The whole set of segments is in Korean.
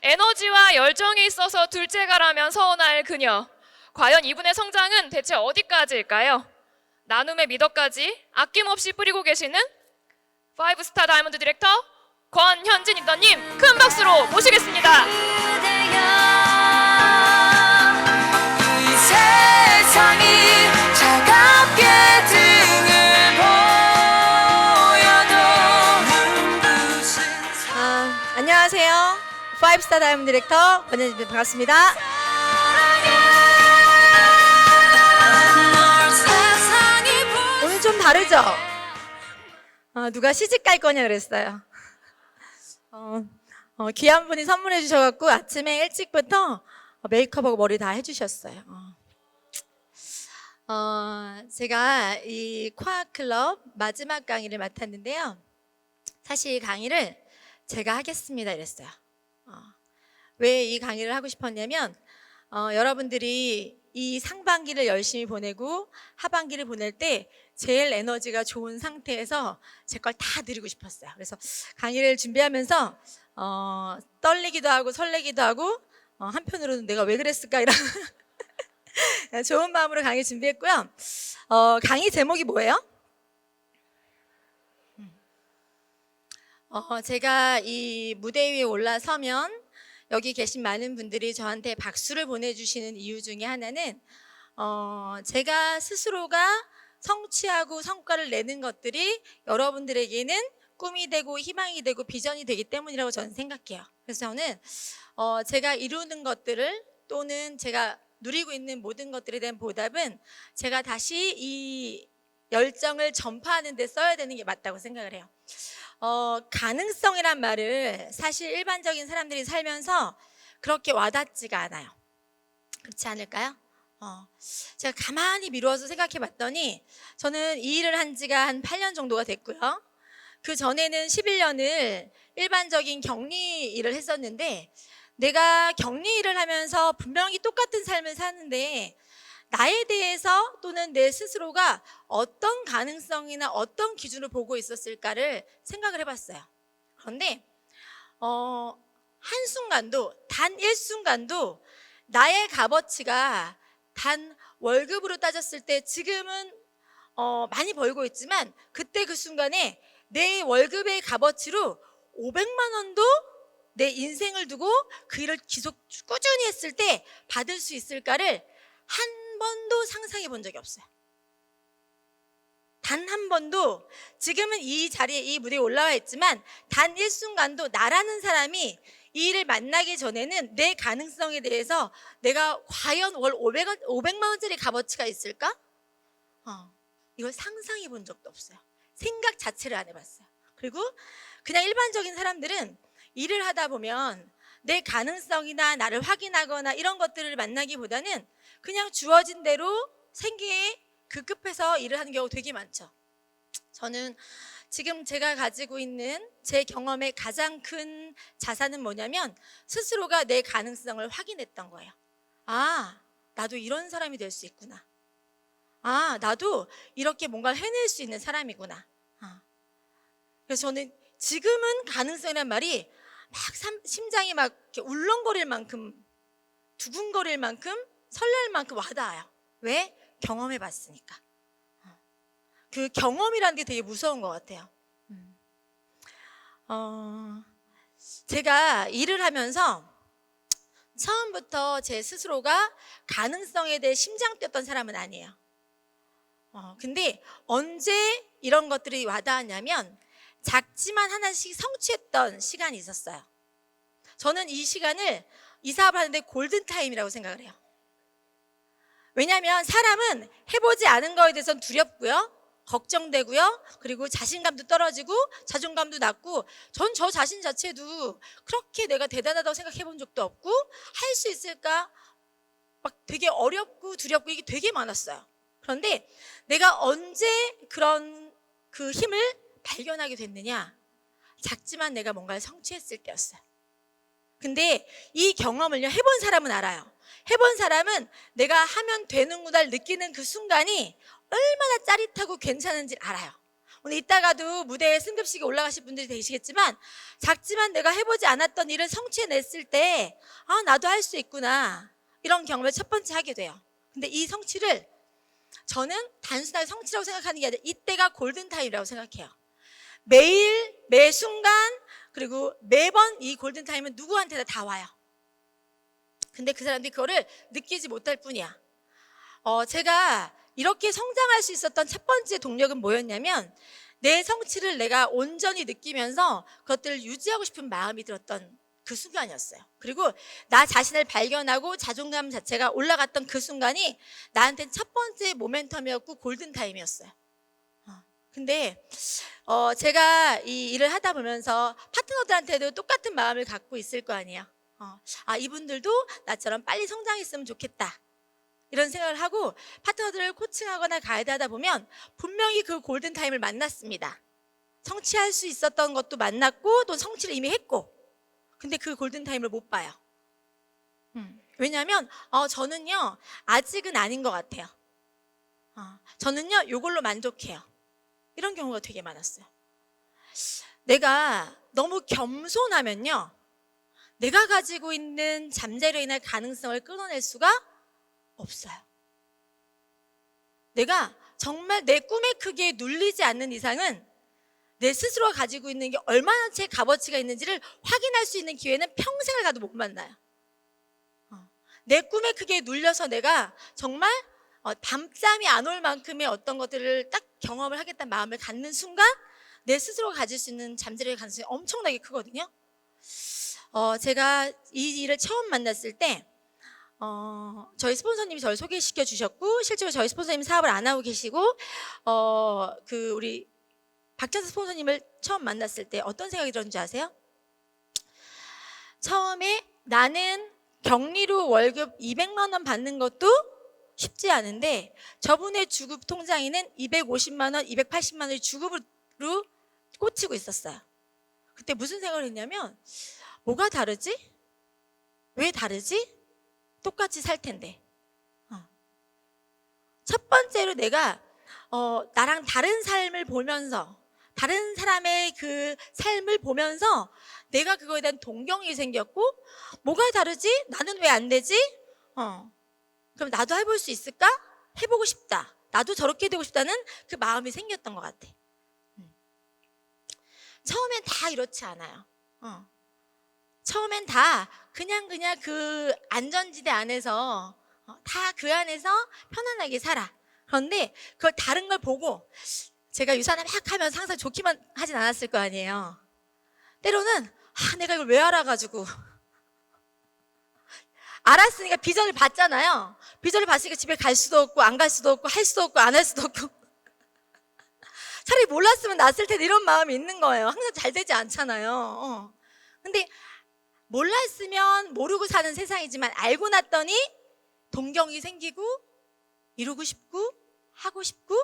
에너지와 열정이 있어서 둘째가라면 서운할 그녀. 과연 이분의 성장은 대체 어디까지일까요? 나눔의 미덕까지 아낌없이 뿌리고 계시는 5스타 다이아몬드 디렉터 권현진 리더님 큰 박수로 모시겠습니다. 이 세상이 차갑게 등을 보여도 안녕하세요. 5스타 다이아몬드 디렉터 권현진입니다. 반갑습니다. 오늘 좀 다르죠? 누가 시집 갈 거냐 그랬어요. 귀한 분이 선물해 주셔갖고 아침에 일찍부터 메이크업하고 머리 다 해주셨어요. 제가 이 과학클럽 마지막 강의를 맡았는데요. 사실 이 강의를 제가 하겠습니다 이랬어요. 왜 이 강의를 하고 싶었냐면 여러분들이 이 상반기를 열심히 보내고 하반기를 보낼 때 제일 에너지가 좋은 상태에서 제 걸 다 드리고 싶었어요. 그래서 강의를 준비하면서 떨리기도 하고 설레기도 하고 한편으로는 내가 왜 그랬을까 이런 좋은 마음으로 강의 준비했고요. 강의 제목이 뭐예요? 제가 이 무대 위에 올라서면 여기 계신 많은 분들이 저한테 박수를 보내주시는 이유 중에 하나는 제가 스스로가 성취하고 성과를 내는 것들이 여러분들에게는 꿈이 되고 희망이 되고 비전이 되기 때문이라고 저는 생각해요. 그래서 저는 제가 이루는 것들을 또는 제가 누리고 있는 모든 것들에 대한 보답은 제가 다시 이 열정을 전파하는 데 써야 되는 게 맞다고 생각을 해요. 가능성이란 말을 사실 일반적인 사람들이 살면서 그렇게 와닿지가 않아요. 그렇지 않을까요? 제가 가만히 미루어서 생각해 봤더니 저는 이 일을 한 지가 한 8년 정도가 됐고요. 그 전에는 11년을 일반적인 격리 일을 했었는데 내가 격리 일을 하면서 분명히 똑같은 삶을 사는데 나에 대해서 또는 내 스스로가 어떤 가능성이나 어떤 기준을 보고 있었을까를 생각을 해봤어요. 그런데 한순간도 단 일순간도 나의 값어치가 단 월급으로 따졌을 때 지금은 많이 벌고 있지만 그때 그 순간에 내 월급의 값어치로 500만 원도 내 인생을 두고 그 일을 계속 꾸준히 했을 때 받을 수 있을까를 한 번도 상상해 본 적이 없어요. 단 한 번도. 지금은 이 자리에 이 무대에 올라와 있지만 단 일순간도 나라는 사람이 이 일을 만나기 전에는 내 가능성에 대해서 내가 과연 월 500만 원짜리 값어치가 있을까? 이걸 상상해 본 적도 없어요. 생각 자체를 안 해봤어요. 그리고 그냥 일반적인 사람들은 일을 하다 보면 내 가능성이나 나를 확인하거나 이런 것들을 만나기보다는 그냥 주어진 대로 생계에 급급해서 일을 하는 경우가 되게 많죠. 저는 지금 제가 가지고 있는 제 경험의 가장 큰 자산은 뭐냐면 스스로가 내 가능성을 확인했던 거예요. 나도 이런 사람이 될 수 있구나. 나도 이렇게 뭔가를 해낼 수 있는 사람이구나. 그래서 저는 지금은 가능성이란 말이 막 심장이 막 이렇게 울렁거릴 만큼, 두근거릴 만큼, 설렐 만큼 와닿아요. 왜? 경험해 봤으니까. 그 경험이라는 게 되게 무서운 것 같아요. 제가 일을 하면서 처음부터 제 스스로가 가능성에 대해 심장 뛰었던 사람은 아니에요. 근데 언제 이런 것들이 와닿았냐면 작지만 하나씩 성취했던 시간이 있었어요. 저는 이 시간을 이 사업을 하는데 골든타임이라고 생각을 해요. 왜냐하면 사람은 해보지 않은 거에 대해서는 두렵고요, 걱정되고요, 그리고 자신감도 떨어지고 자존감도 낮고, 전 저 자신 자체도 그렇게 내가 대단하다고 생각해 본 적도 없고 할 수 있을까 막 되게 어렵고 두렵고 이게 되게 많았어요. 그런데 내가 언제 그런 그 힘을 발견하게 됐느냐? 작지만 내가 뭔가를 성취했을 때였어요. 근데 이 경험을요, 해본 사람은 알아요. 해본 사람은 내가 하면 되는구나를 느끼는 그 순간이 얼마나 짜릿하고 괜찮은지 알아요. 오늘 이따가도 무대에 승급식에 올라가실 분들이 계시겠지만 작지만 내가 해보지 않았던 일을 성취해냈을 때 나도 할 수 있구나 이런 경험을 첫 번째 하게 돼요. 근데 이 성취를 저는 단순하게 성취라고 생각하는 게 아니라 이때가 골든타임이라고 생각해요. 매일 매 순간 그리고 매번 이 골든타임은 누구한테나 다 와요. 근데 그 사람들이 그거를 느끼지 못할 뿐이야. 제가 이렇게 성장할 수 있었던 첫 번째 동력은 뭐였냐면 내 성취를 내가 온전히 느끼면서 그것들을 유지하고 싶은 마음이 들었던 그 순간이었어요. 그리고 나 자신을 발견하고 자존감 자체가 올라갔던 그 순간이 나한테는 첫 번째 모멘텀이었고 골든타임이었어요. 근데 제가 이 일을 하다 보면서 파트너들한테도 똑같은 마음을 갖고 있을 거 아니에요. 이분들도 나처럼 빨리 성장했으면 좋겠다 이런 생각을 하고 파트너들을 코칭하거나 가이드하다 보면 분명히 그 골든타임을 만났습니다. 성취할 수 있었던 것도 만났고 또 성취를 이미 했고, 근데 그 골든타임을 못 봐요. 왜냐하면 저는요 아직은 아닌 것 같아요. 저는요 이걸로 만족해요. 이런 경우가 되게 많았어요. 내가 너무 겸손하면요 내가 가지고 있는 잠재로 인한 가능성을 끊어낼 수가 없어요. 내가 정말 내 꿈의 크기에 눌리지 않는 이상은 내 스스로가 가지고 있는 게 얼마나 제 값어치가 있는지를 확인할 수 있는 기회는 평생을 가도 못 만나요. 내 꿈의 크기에 눌려서 내가 정말 밤잠이 안 올 만큼의 어떤 것들을 딱 경험을 하겠다는 마음을 갖는 순간 내 스스로가 가질 수 있는 잠재력의 가능성이 엄청나게 크거든요. 제가 이 일을 처음 만났을 때 저희 스폰서님이 저를 소개시켜 주셨고 실제로 저희 스폰서님 사업을 안 하고 계시고 우리 박찬수 스폰서님을 처음 만났을 때 어떤 생각이 들었는지 아세요? 처음에 나는 격리로 월급 200만 원 받는 것도 쉽지 않은데 저분의 주급 통장에는 250만 원, 280만 원의 주급으로 꽂히고 있었어요. 그때 무슨 생각을 했냐면 뭐가 다르지? 왜 다르지? 똑같이 살 텐데. 첫 번째로 내가 나랑 다른 삶을 보면서 다른 사람의 그 삶을 보면서 내가 그거에 대한 동경이 생겼고 뭐가 다르지? 나는 왜 안 되지? 그럼 나도 해볼 수 있을까? 해보고 싶다. 나도 저렇게 되고 싶다는 그 마음이 생겼던 것 같아. 처음엔 다 이렇지 않아요. 처음엔 다 그냥 그 안전지대 안에서 다 그 안에서 편안하게 살아. 그런데 그걸 다른 걸 보고 제가 유산을 막 하면서 항상 좋기만 하진 않았을 거 아니에요. 때로는 내가 이걸 왜 알아가지고 알았으니까 비전을 봤잖아요. 비전을 봤으니까 집에 갈 수도 없고 안 갈 수도 없고 할 수도 없고 안 할 수도 없고 차라리 몰랐으면 낫을 텐데 이런 마음이 있는 거예요. 항상 잘 되지 않잖아요. 근데 몰랐으면 모르고 사는 세상이지만 알고 났더니 동경이 생기고 이루고 싶고 하고 싶고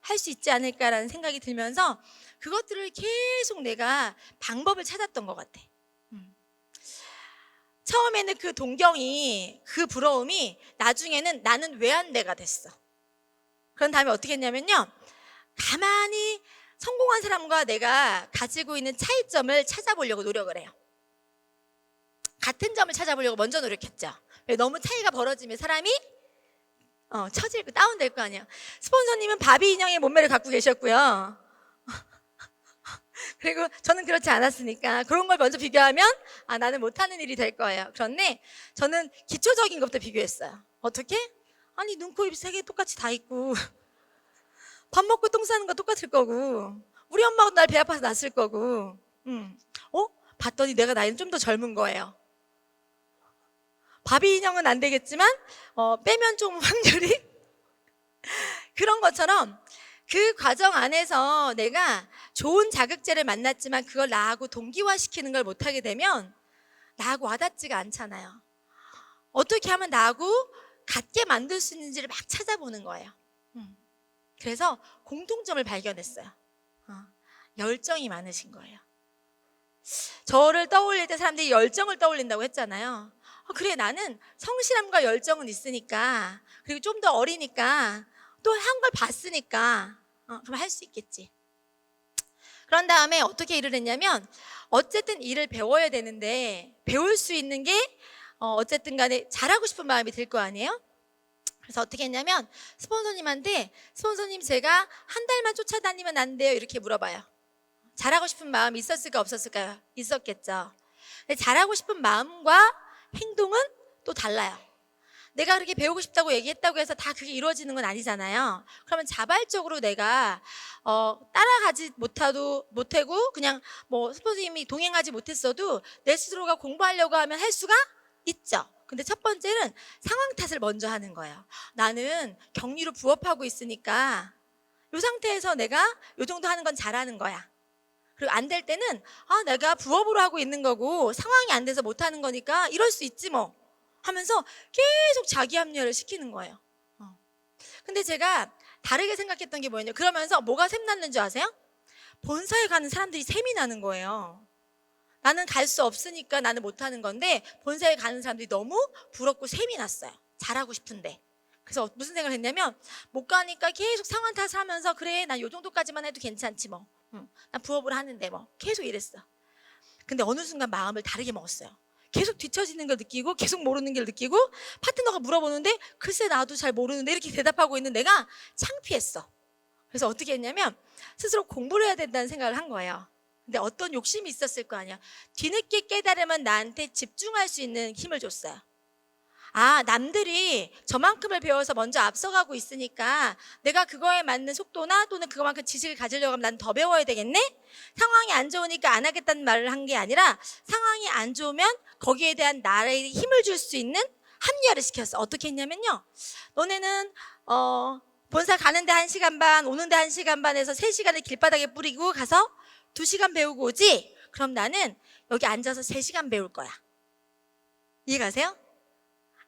할 수 있지 않을까라는 생각이 들면서 그것들을 계속 내가 방법을 찾았던 것 같아. 처음에는 그 동경이 그 부러움이 나중에는 나는 왜 안 돼가 됐어. 그런 다음에 어떻게 했냐면요 가만히 성공한 사람과 내가 가지고 있는 차이점을 찾아보려고 노력을 해요. 같은 점을 찾아보려고 먼저 노력했죠. 너무 차이가 벌어지면 사람이 처지고 다운될 거 아니에요. 스폰서님은 바비 인형의 몸매를 갖고 계셨고요. 그리고 저는 그렇지 않았으니까 그런 걸 먼저 비교하면 나는 못하는 일이 될 거예요. 그런데 저는 기초적인 것부터 비교했어요. 어떻게? 아니 눈, 코, 입 세 개 똑같이 다 있고 밥 먹고 똥 싸는 거 똑같을 거고 우리 엄마가 날 배 아파서 낳았을 거고 봤더니 내가 나이는 좀 더 젊은 거예요. 바비 인형은 안 되겠지만 빼면 좀 확률이 그런 것처럼 그 과정 안에서 내가 좋은 자극제를 만났지만 그걸 나하고 동기화시키는 걸 못하게 되면 나하고 와닿지가 않잖아요. 어떻게 하면 나하고 같게 만들 수 있는지를 막 찾아보는 거예요. 그래서 공통점을 발견했어요. 열정이 많으신 거예요. 저를 떠올릴 때 사람들이 열정을 떠올린다고 했잖아요. 그래 나는 성실함과 열정은 있으니까 그리고 좀 더 어리니까 또 한 걸 봤으니까 그럼 할 수 있겠지. 그런 다음에 어떻게 일을 했냐면 어쨌든 일을 배워야 되는데 배울 수 있는 게 어쨌든 간에 잘하고 싶은 마음이 들 거 아니에요? 그래서 어떻게 했냐면 스폰서님한테 스폰서님 제가 한 달만 쫓아다니면 안 돼요? 이렇게 물어봐요. 잘하고 싶은 마음이 있었을까 없었을까요? 있었겠죠. 근데 잘하고 싶은 마음과 행동은 또 달라요. 내가 그렇게 배우고 싶다고 얘기했다고 해서 다 그게 이루어지는 건 아니잖아요. 그러면 자발적으로 내가 따라가지 못하고 그냥 뭐 스폰서님이 동행하지 못했어도 내 스스로가 공부하려고 하면 할 수가 있죠. 근데 첫 번째는 상황 탓을 먼저 하는 거예요. 나는 격리로 부업하고 있으니까 이 상태에서 내가 이 정도 하는 건 잘하는 거야. 그리고 안 될 때는 내가 부업으로 하고 있는 거고 상황이 안 돼서 못하는 거니까 이럴 수 있지 뭐 하면서 계속 자기 합리화를 시키는 거예요. 근데 제가 다르게 생각했던 게 뭐였냐, 그러면서 뭐가 샘났는 줄 아세요? 본사에 가는 사람들이 샘이 나는 거예요. 나는 갈 수 없으니까 나는 못하는 건데 본사에 가는 사람들이 너무 부럽고 샘이 났어요. 잘하고 싶은데. 그래서 무슨 생각을 했냐면 못 가니까 계속 상황 탓을 하면서 그래 난 요 정도까지만 해도 괜찮지 뭐. 난 부업을 하는데 뭐 계속 이랬어. 근데 어느 순간 마음을 다르게 먹었어요. 계속 뒤처지는 걸 느끼고 계속 모르는 걸 느끼고 파트너가 물어보는데 글쎄 나도 잘 모르는데 이렇게 대답하고 있는 내가 창피했어. 그래서 어떻게 했냐면 스스로 공부를 해야 된다는 생각을 한 거예요. 근데 어떤 욕심이 있었을 거 아니야. 뒤늦게 깨달으면 나한테 집중할 수 있는 힘을 줬어요. 남들이 저만큼을 배워서 먼저 앞서가고 있으니까 내가 그거에 맞는 속도나 또는 그거만큼 지식을 가지려고 하면 난 더 배워야 되겠네? 상황이 안 좋으니까 안 하겠다는 말을 한 게 아니라 상황이 안 좋으면 거기에 대한 나의 힘을 줄 수 있는 합리화를 시켰어. 어떻게 했냐면요. 너네는 본사 가는데 1시간 반, 오는데 1시간 반에서 3시간을 길바닥에 뿌리고 가서 2시간 배우고 오지? 그럼 나는 여기 앉아서 3시간 배울 거야. 이해가세요?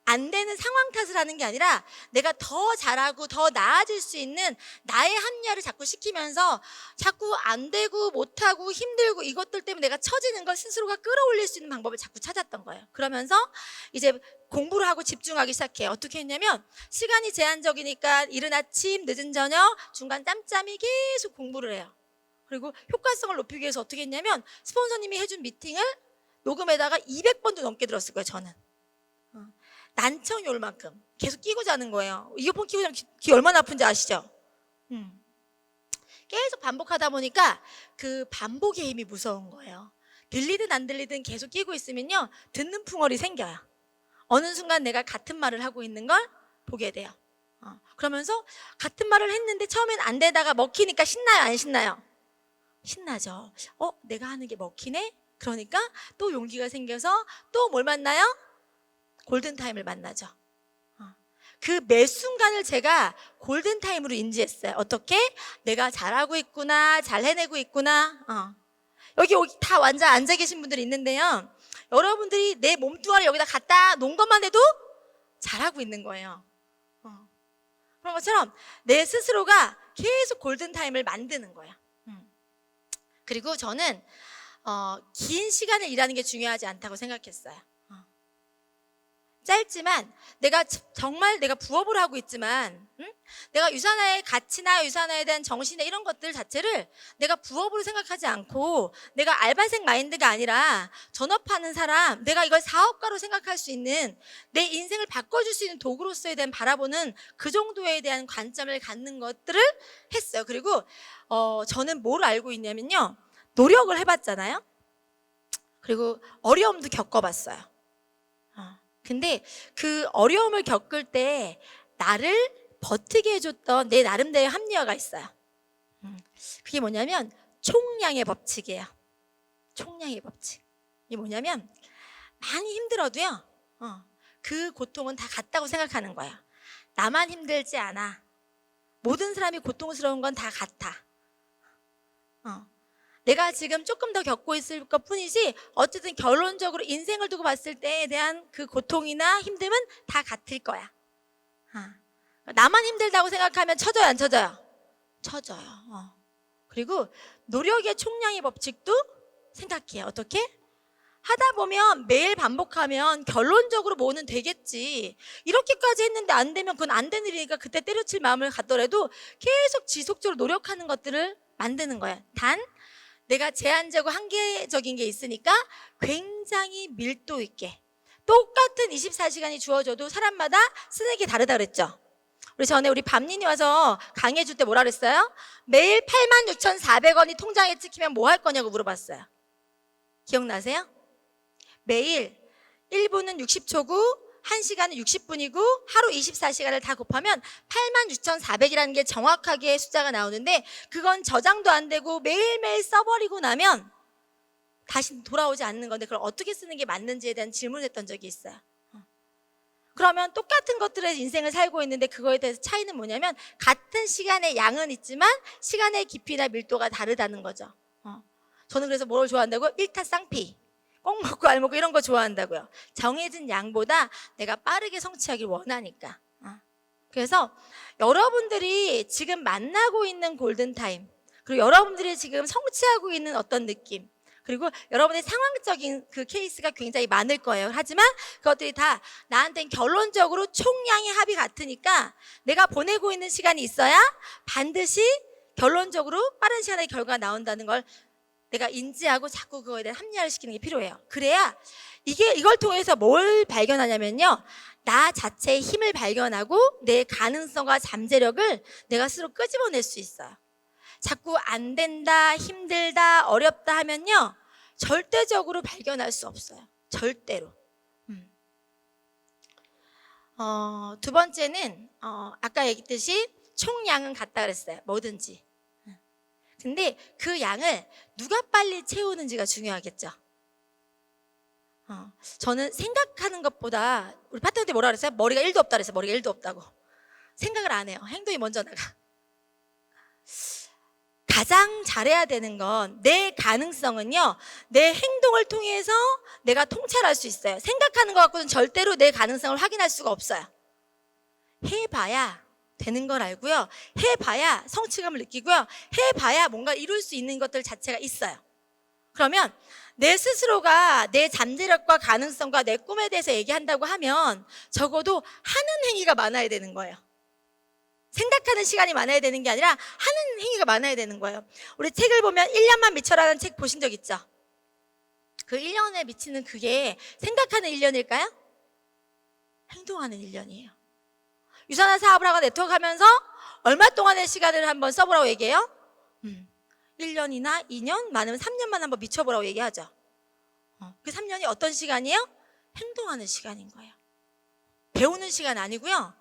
안 되는 상황 탓을 하는 게 아니라 내가 더 잘하고 더 나아질 수 있는 나의 합리화를 자꾸 시키면서 자꾸 안 되고 못하고 힘들고 이것들 때문에 내가 처지는 걸 스스로가 끌어올릴 수 있는 방법을 자꾸 찾았던 거예요. 그러면서 이제 공부를 하고 집중하기 시작해요. 어떻게 했냐면 시간이 제한적이니까 이른 아침, 늦은 저녁, 중간 짬짬이 계속 공부를 해요. 그리고 효과성을 높이기 위해서 어떻게 했냐면 스폰서님이 해준 미팅을 녹음에다가 200번도 넘게 들었을 거예요. 저는. 난청이 올 만큼 계속 끼고 자는 거예요. 이어폰 끼고 자면 귀 얼마나 아픈지 아시죠? 계속 반복하다 보니까 그 반복의 힘이 무서운 거예요. 들리든 안 들리든 계속 끼고 있으면요 듣는 풍월이 생겨요. 어느 순간 내가 같은 말을 하고 있는 걸 보게 돼요. 그러면서 같은 말을 했는데 처음엔 안 되다가 먹히니까 신나요 안 신나요? 신나죠. 내가 하는 게 먹히네? 그러니까 또 용기가 생겨서 또 뭘 만나요? 골든타임을 만나죠. 그 매 순간을 제가 골든타임으로 인지했어요. 어떻게? 내가 잘하고 있구나, 잘 해내고 있구나. 여기 다 앉아 계신 분들이 있는데요. 여러분들이 내 몸뚱아리 여기다 갖다 놓은 것만 해도 잘하고 있는 거예요. 그런 것처럼 내 스스로가 계속 골든타임을 만드는 거예요. 그리고 저는 긴 시간을 일하는 게 중요하지 않다고 생각했어요. 짧지만 내가 정말 내가 부업을 하고 있지만 내가 유산화의 가치나 유산화에 대한 정신이나 이런 것들 자체를 내가 부업으로 생각하지 않고 내가 알바생 마인드가 아니라 전업하는 사람, 내가 이걸 사업가로 생각할 수 있는 내 인생을 바꿔줄 수 있는 도구로서에 대한 바라보는 그 정도에 대한 관점을 갖는 것들을 했어요. 그리고 저는 뭘 알고 있냐면요, 노력을 해봤잖아요. 그리고 어려움도 겪어봤어요. 근데 그 어려움을 겪을 때 나를 버티게 해줬던 내 나름대로의 합리화가 있어요. 그게 뭐냐면 총량의 법칙이에요. 총량의 법칙. 이게 뭐냐면 많이 힘들어도요, 그 고통은 다 같다고 생각하는 거예요. 나만 힘들지 않아. 모든 사람이 고통스러운 건 다 같아. 내가 지금 조금 더 겪고 있을 것 뿐이지 어쨌든 결론적으로 인생을 두고 봤을 때에 대한 그 고통이나 힘듦은 다 같을 거야. 나만 힘들다고 생각하면 처져요 안 처져요? 처져요. 그리고 노력의 총량의 법칙도 생각해요. 어떻게? 하다 보면 매일 반복하면 결론적으로 뭐는 되겠지. 이렇게까지 했는데 안 되면 그건 안 되는 일이니까 그때 때려칠 마음을 갖더라도 계속 지속적으로 노력하는 것들을 만드는 거예요. 단 내가 제한적이고 한계적인 게 있으니까 굉장히 밀도 있게 똑같은 24시간이 주어져도 사람마다 쓰는 게 다르다 그랬죠. 우리 전에 우리 밤님이 와서 강의해 줄 때 뭐라 그랬어요? 매일 86,400원이 통장에 찍히면 뭐 할 거냐고 물어봤어요. 기억나세요? 매일 1분은 60초고 1시간은 60분이고 하루 24시간을 다 곱하면 86,400이라는 게 정확하게 숫자가 나오는데 그건 저장도 안 되고 매일매일 써버리고 나면 다시 돌아오지 않는 건데 그걸 어떻게 쓰는 게 맞는지에 대한 질문을 했던 적이 있어요. 그러면 똑같은 것들의 인생을 살고 있는데 그거에 대해서 차이는 뭐냐면 같은 시간의 양은 있지만 시간의 깊이나 밀도가 다르다는 거죠. 저는 그래서 뭘 좋아한다고? 일타쌍피. 꼭 먹고 알 먹고 이런 거 좋아한다고요. 정해진 양보다 내가 빠르게 성취하길 원하니까. 그래서 여러분들이 지금 만나고 있는 골든타임, 그리고 여러분들이 지금 성취하고 있는 어떤 느낌, 그리고 여러분의 상황적인 그 케이스가 굉장히 많을 거예요. 하지만 그것들이 다 나한테는 결론적으로 총량의 합이 같으니까 내가 보내고 있는 시간이 있어야 반드시 결론적으로 빠른 시간의 결과가 나온다는 걸 내가 인지하고 자꾸 그거에 대한 합리화를 시키는 게 필요해요. 그래야 이걸 통해서 뭘 발견하냐면요. 나 자체의 힘을 발견하고 내 가능성과 잠재력을 내가 스스로 끄집어낼 수 있어요. 자꾸 안 된다, 힘들다, 어렵다 하면요. 절대적으로 발견할 수 없어요. 절대로. 두 번째는 아까 얘기했듯이 총량은 같다 그랬어요. 뭐든지. 근데 그 양을 누가 빨리 채우는지가 중요하겠죠. 저는 생각하는 것보다 우리 파트너한테 뭐라 그랬어요? 머리가 1도 없다 그랬어요. 머리가 1도 없다고. 생각을 안 해요. 행동이 먼저 나가. 가장 잘해야 되는 건 내 가능성은요. 내 행동을 통해서 내가 통찰할 수 있어요. 생각하는 것 갖고는 절대로 내 가능성을 확인할 수가 없어요. 해봐야 되는 걸 알고요. 해봐야 성취감을 느끼고요. 해봐야 뭔가 이룰 수 있는 것들 자체가 있어요. 그러면 내 스스로가 내 잠재력과 가능성과 내 꿈에 대해서 얘기한다고 하면 적어도 하는 행위가 많아야 되는 거예요. 생각하는 시간이 많아야 되는 게 아니라 하는 행위가 많아야 되는 거예요. 우리 책을 보면 1년만 미쳐라는 책 보신 적 있죠? 그 1년에 미치는 그게 생각하는 1년일까요? 행동하는 1년이에요. 유산화 사업을 하고 네트워크 하면서 얼마 동안의 시간을 한번 써보라고 얘기해요? 1년이나 2년, 많으면 3년만 한번 미쳐보라고 얘기하죠. 그 3년이 어떤 시간이에요? 행동하는 시간인 거예요. 배우는 시간 아니고요.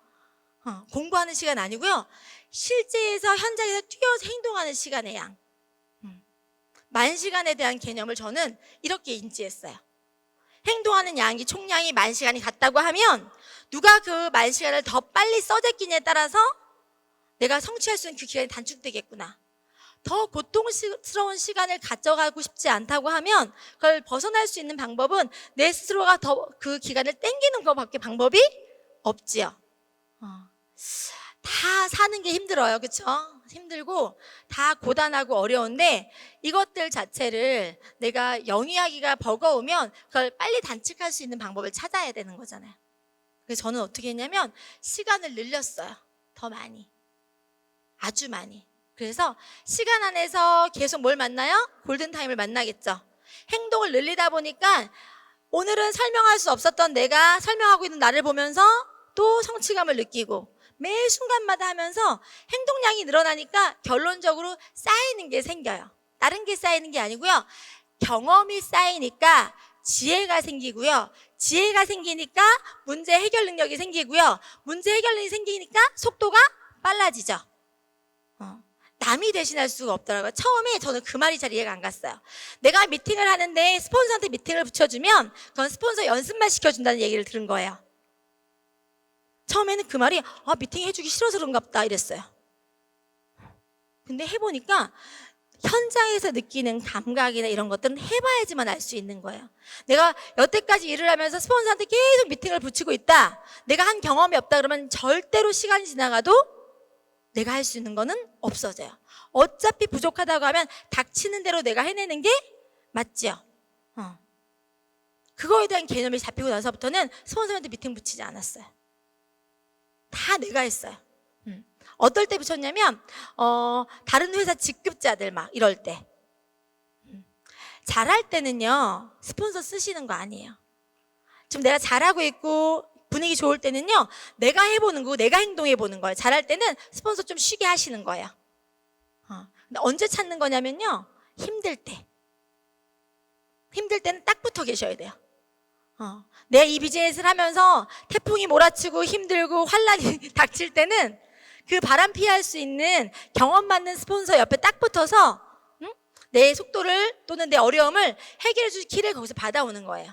공부하는 시간 아니고요. 실제에서 현장에서 뛰어서 행동하는 시간의 양. 만 시간에 대한 개념을 저는 이렇게 인지했어요. 행동하는 양이 총량이 만 시간이 같다고 하면 누가 그 만 시간을 더 빨리 써제끼냐에 따라서 내가 성취할 수 있는 그 기간이 단축되겠구나. 더 고통스러운 시간을 가져가고 싶지 않다고 하면 그걸 벗어날 수 있는 방법은 내 스스로가 더 그 기간을 땡기는 것밖에 방법이 없지요. 다 사는 게 힘들어요. 그렇죠? 힘들고 다 고단하고 어려운데 이것들 자체를 내가 영위하기가 버거우면 그걸 빨리 단축할 수 있는 방법을 찾아야 되는 거잖아요. 그래서 저는 어떻게 했냐면 시간을 늘렸어요. 더 많이. 아주 많이. 그래서 시간 안에서 계속 뭘 만나요? 골든타임을 만나겠죠. 행동을 늘리다 보니까 오늘은 설명할 수 없었던 내가 설명하고 있는 나를 보면서 또 성취감을 느끼고 매 순간마다 하면서 행동량이 늘어나니까 결론적으로 쌓이는 게 생겨요. 다른 게 쌓이는 게 아니고요. 경험이 쌓이니까 지혜가 생기고요. 지혜가 생기니까 문제 해결 능력이 생기고요. 문제 해결 능력이 생기니까 속도가 빨라지죠. 남이 대신할 수가 없더라고요. 처음에 저는 그 말이 잘 이해가 안 갔어요. 내가 미팅을 하는데 스폰서한테 미팅을 붙여주면 그건 스폰서 연습만 시켜준다는 얘기를 들은 거예요. 처음에는 그 말이 미팅 해주기 싫어서 그런가 보다 이랬어요. 근데 해보니까 현장에서 느끼는 감각이나 이런 것들은 해봐야지만 알 수 있는 거예요. 내가 여태까지 일을 하면서 스폰서한테 계속 미팅을 붙이고 있다. 내가 한 경험이 없다 그러면 절대로 시간이 지나가도 내가 할 수 있는 거는 없어져요. 어차피 부족하다고 하면 닥치는 대로 내가 해내는 게 맞지요. 그거에 대한 개념이 잡히고 나서부터는 스폰서한테 미팅 붙이지 않았어요. 다 내가 했어요. 어떨 때 붙였냐면 다른 회사 직급자들 막 이럴 때 잘할 때는요, 스폰서 쓰시는 거 아니에요. 지금 내가 잘하고 있고 분위기 좋을 때는요, 내가 해보는 거고 내가 행동해 보는 거예요. 잘할 때는 스폰서 좀 쉬게 하시는 거예요. 근데 언제 찾는 거냐면요, 힘들 때. 힘들 때는 딱 붙어 계셔야 돼요. 내 이 비즈니스를 하면서 태풍이 몰아치고 힘들고 환란이 닥칠 때는 그 바람 피할 수 있는 경험 많는 스폰서 옆에 딱 붙어서 내 속도를 또는 내 어려움을 해결해 줄 길을 거기서 받아오는 거예요.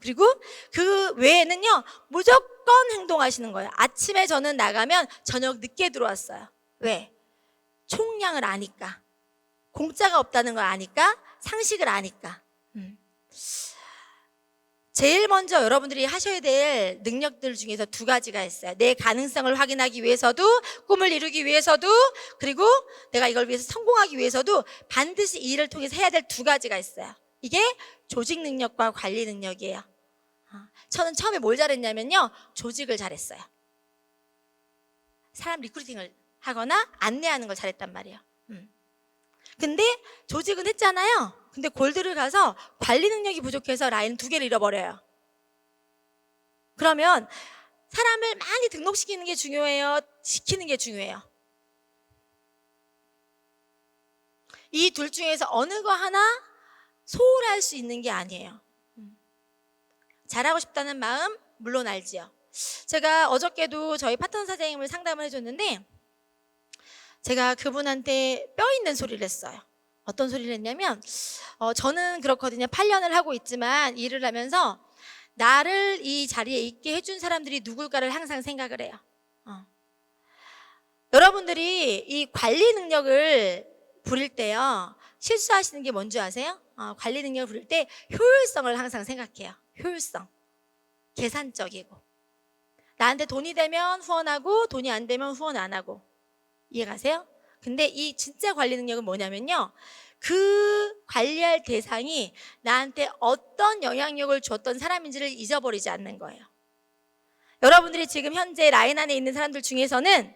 그리고 그 외에는요, 무조건 행동하시는 거예요. 아침에 저는 나가면 저녁 늦게 들어왔어요. 왜? 총량을 아니까. 공짜가 없다는 걸 아니까, 상식을 아니까. 제일 먼저 여러분들이 하셔야 될 능력들 중에서 두 가지가 있어요. 내 가능성을 확인하기 위해서도, 꿈을 이루기 위해서도, 그리고 내가 이걸 위해서 성공하기 위해서도 반드시 이 일을 통해서 해야 될 두 가지가 있어요. 이게 조직 능력과 관리 능력이에요. 저는 처음에 뭘 잘했냐면요, 조직을 잘했어요. 사람 리크루팅을 하거나 안내하는 걸 잘했단 말이에요. 근데 조직은 했잖아요. 근데 골드를 가서 관리 능력이 부족해서 라인 2개를 잃어버려요. 그러면 사람을 많이 등록시키는 게 중요해요? 시키는 게 중요해요? 이 둘 중에서 어느 거 하나 소홀할 수 있는 게 아니에요. 잘하고 싶다는 마음 물론 알지요. 제가 어저께도 저희 파트너 사장님을 상담을 해줬는데, 제가 그분한테 뼈 있는 소리를 했어요. 어떤 소리를 했냐면, 저는 그렇거든요. 8년을 하고 있지만 일을 하면서 나를 이 자리에 있게 해준 사람들이 누굴까를 항상 생각을 해요. 여러분들이 이 관리 능력을 부릴 때요, 실수하시는 게 뭔지 아세요? 관리 능력을 부릴 때 효율성을 항상 생각해요. 효율성. 계산적이고. 나한테 돈이 되면 후원하고 돈이 안 되면 후원 안 하고. 이해가세요? 근데 이 진짜 관리 능력은 뭐냐면요, 그 관리할 대상이 나한테 어떤 영향력을 줬던 사람인지를 잊어버리지 않는 거예요. 여러분들이 지금 현재 라인 안에 있는 사람들 중에서는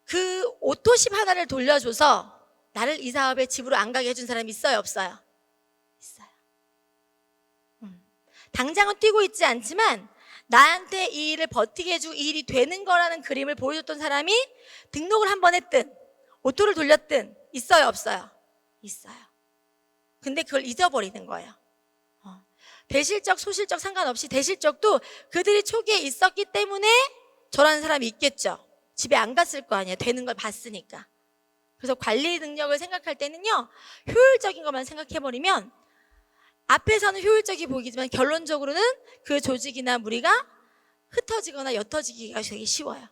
그 오토십 하나를 돌려줘서 나를 이 사업에 집으로 안 가게 해준 사람이 있어요, 없어요? 있어요. 당장은 뛰고 있지 않지만 나한테 이 일을 버티게 해주고 이 일이 되는 거라는 그림을 보여줬던 사람이 등록을 한 번 했든 오토를 돌렸든 있어요, 없어요? 있어요. 근데 그걸 잊어버리는 거예요. 대실적, 소실적 상관없이 대실적도 그들이 초기에 있었기 때문에 저라는 사람이 있겠죠. 집에 안 갔을 거 아니에요. 되는 걸 봤으니까. 그래서 관리 능력을 생각할 때는요, 효율적인 것만 생각해버리면 앞에서는 효율적이 보이지만 결론적으로는 그 조직이나 무리가 흩어지거나 옅어지기가 되게 쉬워요.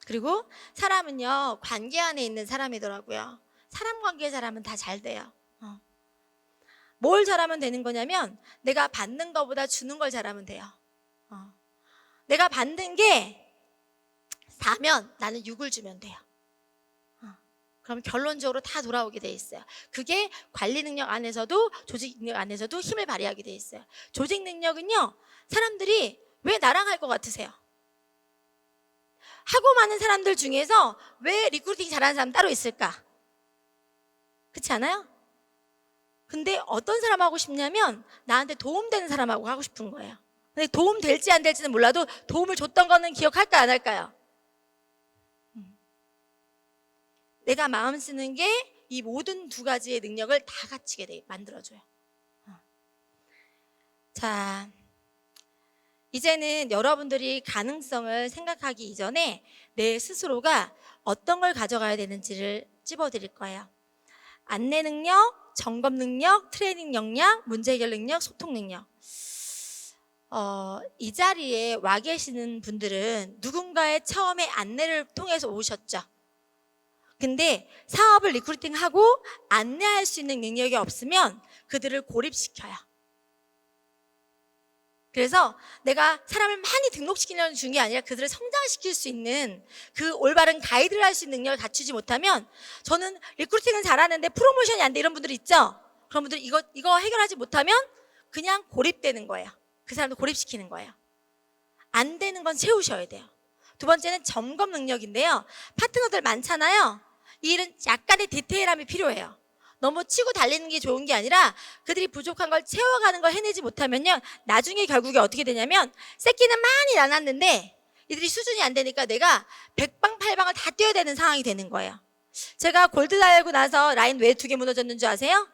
그리고 사람은요, 관계 안에 있는 사람이더라고요. 사람 관계 잘하면 다 잘 돼요. 뭘 잘하면 되는 거냐면 내가 받는 것보다 주는 걸 잘하면 돼요. 내가 받는 게 4면 나는 6을 주면 돼요. 그럼 결론적으로 다 돌아오게 돼 있어요. 그게 관리 능력 안에서도 조직 능력 안에서도 힘을 발휘하게 돼 있어요. 조직 능력은요, 사람들이 왜 나랑 할 것 같으세요? 하고 많은 사람들 중에서 왜 리크루팅 잘하는 사람 따로 있을까? 그렇지 않아요? 근데 어떤 사람 하고 싶냐면 나한테 도움되는 사람하고 하고 싶은 거예요. 근데 도움 될지 안 될지는 몰라도 도움을 줬던 거는 기억할까 안 할까요? 내가 마음 쓰는 게 이 모든 두 가지의 능력을 다 갖추게 만들어줘요. 자, 이제는 여러분들이 가능성을 생각하기 이전에 내 스스로가 어떤 걸 가져가야 되는지를 찝어드릴 거예요. 안내 능력, 점검 능력, 트레이닝 역량, 문제 해결 능력, 소통 능력. 이 자리에 와 계시는 분들은 누군가의 처음에 안내를 통해서 오셨죠. 근데 사업을 리크루팅하고 안내할 수 있는 능력이 없으면 그들을 고립시켜요. 그래서 내가 사람을 많이 등록시키려는 준 게 아니라 그들을 성장시킬 수 있는 그 올바른 가이드를 할 수 있는 능력을 갖추지 못하면, 저는 리크루팅은 잘하는데 프로모션이 안 돼 이런 분들 있죠? 그런 분들 이거 해결하지 못하면 그냥 고립되는 거예요. 그 사람을 고립시키는 거예요. 안 되는 건 채우셔야 돼요. 두 번째는 점검 능력인데요. 파트너들 많잖아요. 이 일은 약간의 디테일함이 필요해요. 너무 치고 달리는 게 좋은 게 아니라 그들이 부족한 걸 채워가는 걸 해내지 못하면요, 나중에 결국에 어떻게 되냐면 새끼는 많이 낳았는데 이들이 수준이 안 되니까 내가 백방팔방을 다 뛰어야 되는 상황이 되는 거예요. 제가 골드 달고 나서 라인 왜 2개 무너졌는 줄 아세요?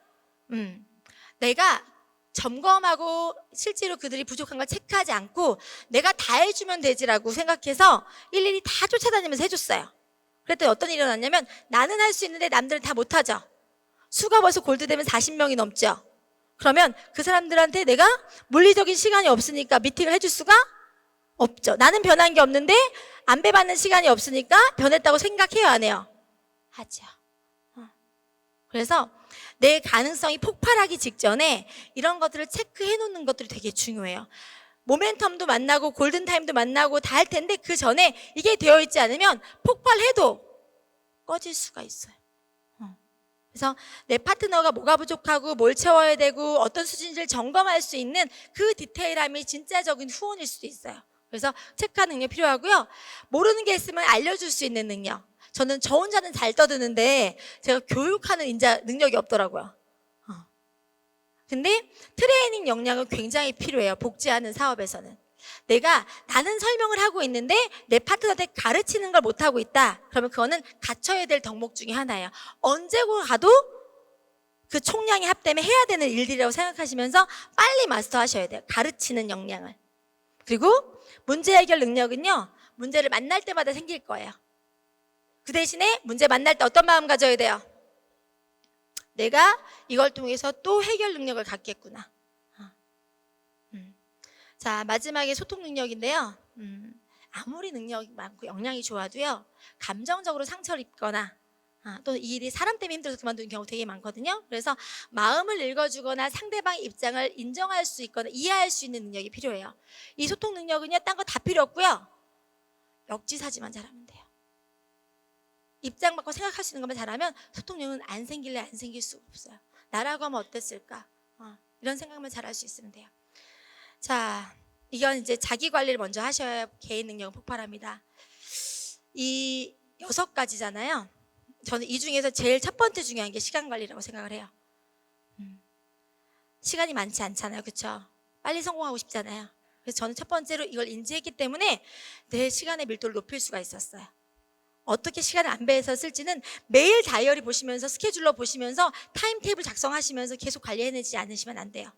내가 점검하고 실제로 그들이 부족한 걸 체크하지 않고 내가 다 해주면 되지라고 생각해서 일일이 다 쫓아다니면서 해줬어요. 그랬더니 어떤 일이 일어났냐면 나는 할 수 있는데 남들은 다 못하죠. 수가 벌써 골드 되면 40명이 넘죠. 그러면 그 사람들한테 내가 물리적인 시간이 없으니까 미팅을 해줄 수가 없죠. 나는 변한 게 없는데 안배받는 시간이 없으니까 변했다고 생각해요, 안 해요? 하죠. 그래서 내 가능성이 폭발하기 직전에 이런 것들을 체크해 놓는 것들이 되게 중요해요. 모멘텀도 만나고 골든타임도 만나고 다 할 텐데 그 전에 이게 되어 있지 않으면 폭발해도 꺼질 수가 있어요. 그래서 내 파트너가 뭐가 부족하고 뭘 채워야 되고 어떤 수준인지를 점검할 수 있는 그 디테일함이 진짜적인 후원일 수도 있어요. 그래서 체크하는 능력이 필요하고요. 모르는 게 있으면 알려줄 수 있는 능력. 저는 저 혼자는 잘 떠드는데 제가 교육하는 능력이 없더라고요. 근데 트레이닝 역량은 굉장히 필요해요. 복지하는 사업에서는. 나는 설명을 하고 있는데 내 파트너한테 가르치는 걸 못하고 있다. 그러면 그거는 갖춰야 될 덕목 중에 하나예요. 언제 가도 그 총량이 합되면 해야 되는 일들이라고 생각하시면서 빨리 마스터하셔야 돼요. 가르치는 역량을. 그리고 문제 해결 능력은요, 문제를 만날 때마다 생길 거예요. 그 대신에 문제 만날 때 어떤 마음 가져야 돼요? 내가 이걸 통해서 또 해결 능력을 갖겠구나. 자, 마지막에 소통 능력인데요. 아무리 능력이 많고 역량이 좋아도요, 감정적으로 상처를 입거나 또 이 일이 사람 때문에 힘들어서 그만두는 경우 되게 많거든요. 그래서 마음을 읽어주거나 상대방의 입장을 인정할 수 있거나 이해할 수 있는 능력이 필요해요. 이 소통 능력은요, 딴 거 다 필요 없고요, 역지사지만 잘하면 돼요. 입장 바꿔 생각할 수 있는 것만 잘하면 소통력은 안 생길래 안 생길 수가 없어요. 나라고 하면 어땠을까? 이런 생각만 잘할 수 있으면 돼요. 자, 이건 이제 자기 관리를 먼저 하셔야 개인 능력은 폭발합니다. 이 6가지잖아요. 저는 이 중에서 제일 첫 번째 중요한 게 시간 관리라고 생각을 해요. 시간이 많지 않잖아요, 그렇죠? 빨리 성공하고 싶잖아요. 그래서 저는 첫 번째로 이걸 인지했기 때문에 내 시간의 밀도를 높일 수가 있었어요. 어떻게 시간을 안배해서 쓸지는 매일 다이어리 보시면서 스케줄러 보시면서 타임테이블 작성하시면서 계속 관리해내지 않으시면 안 돼요.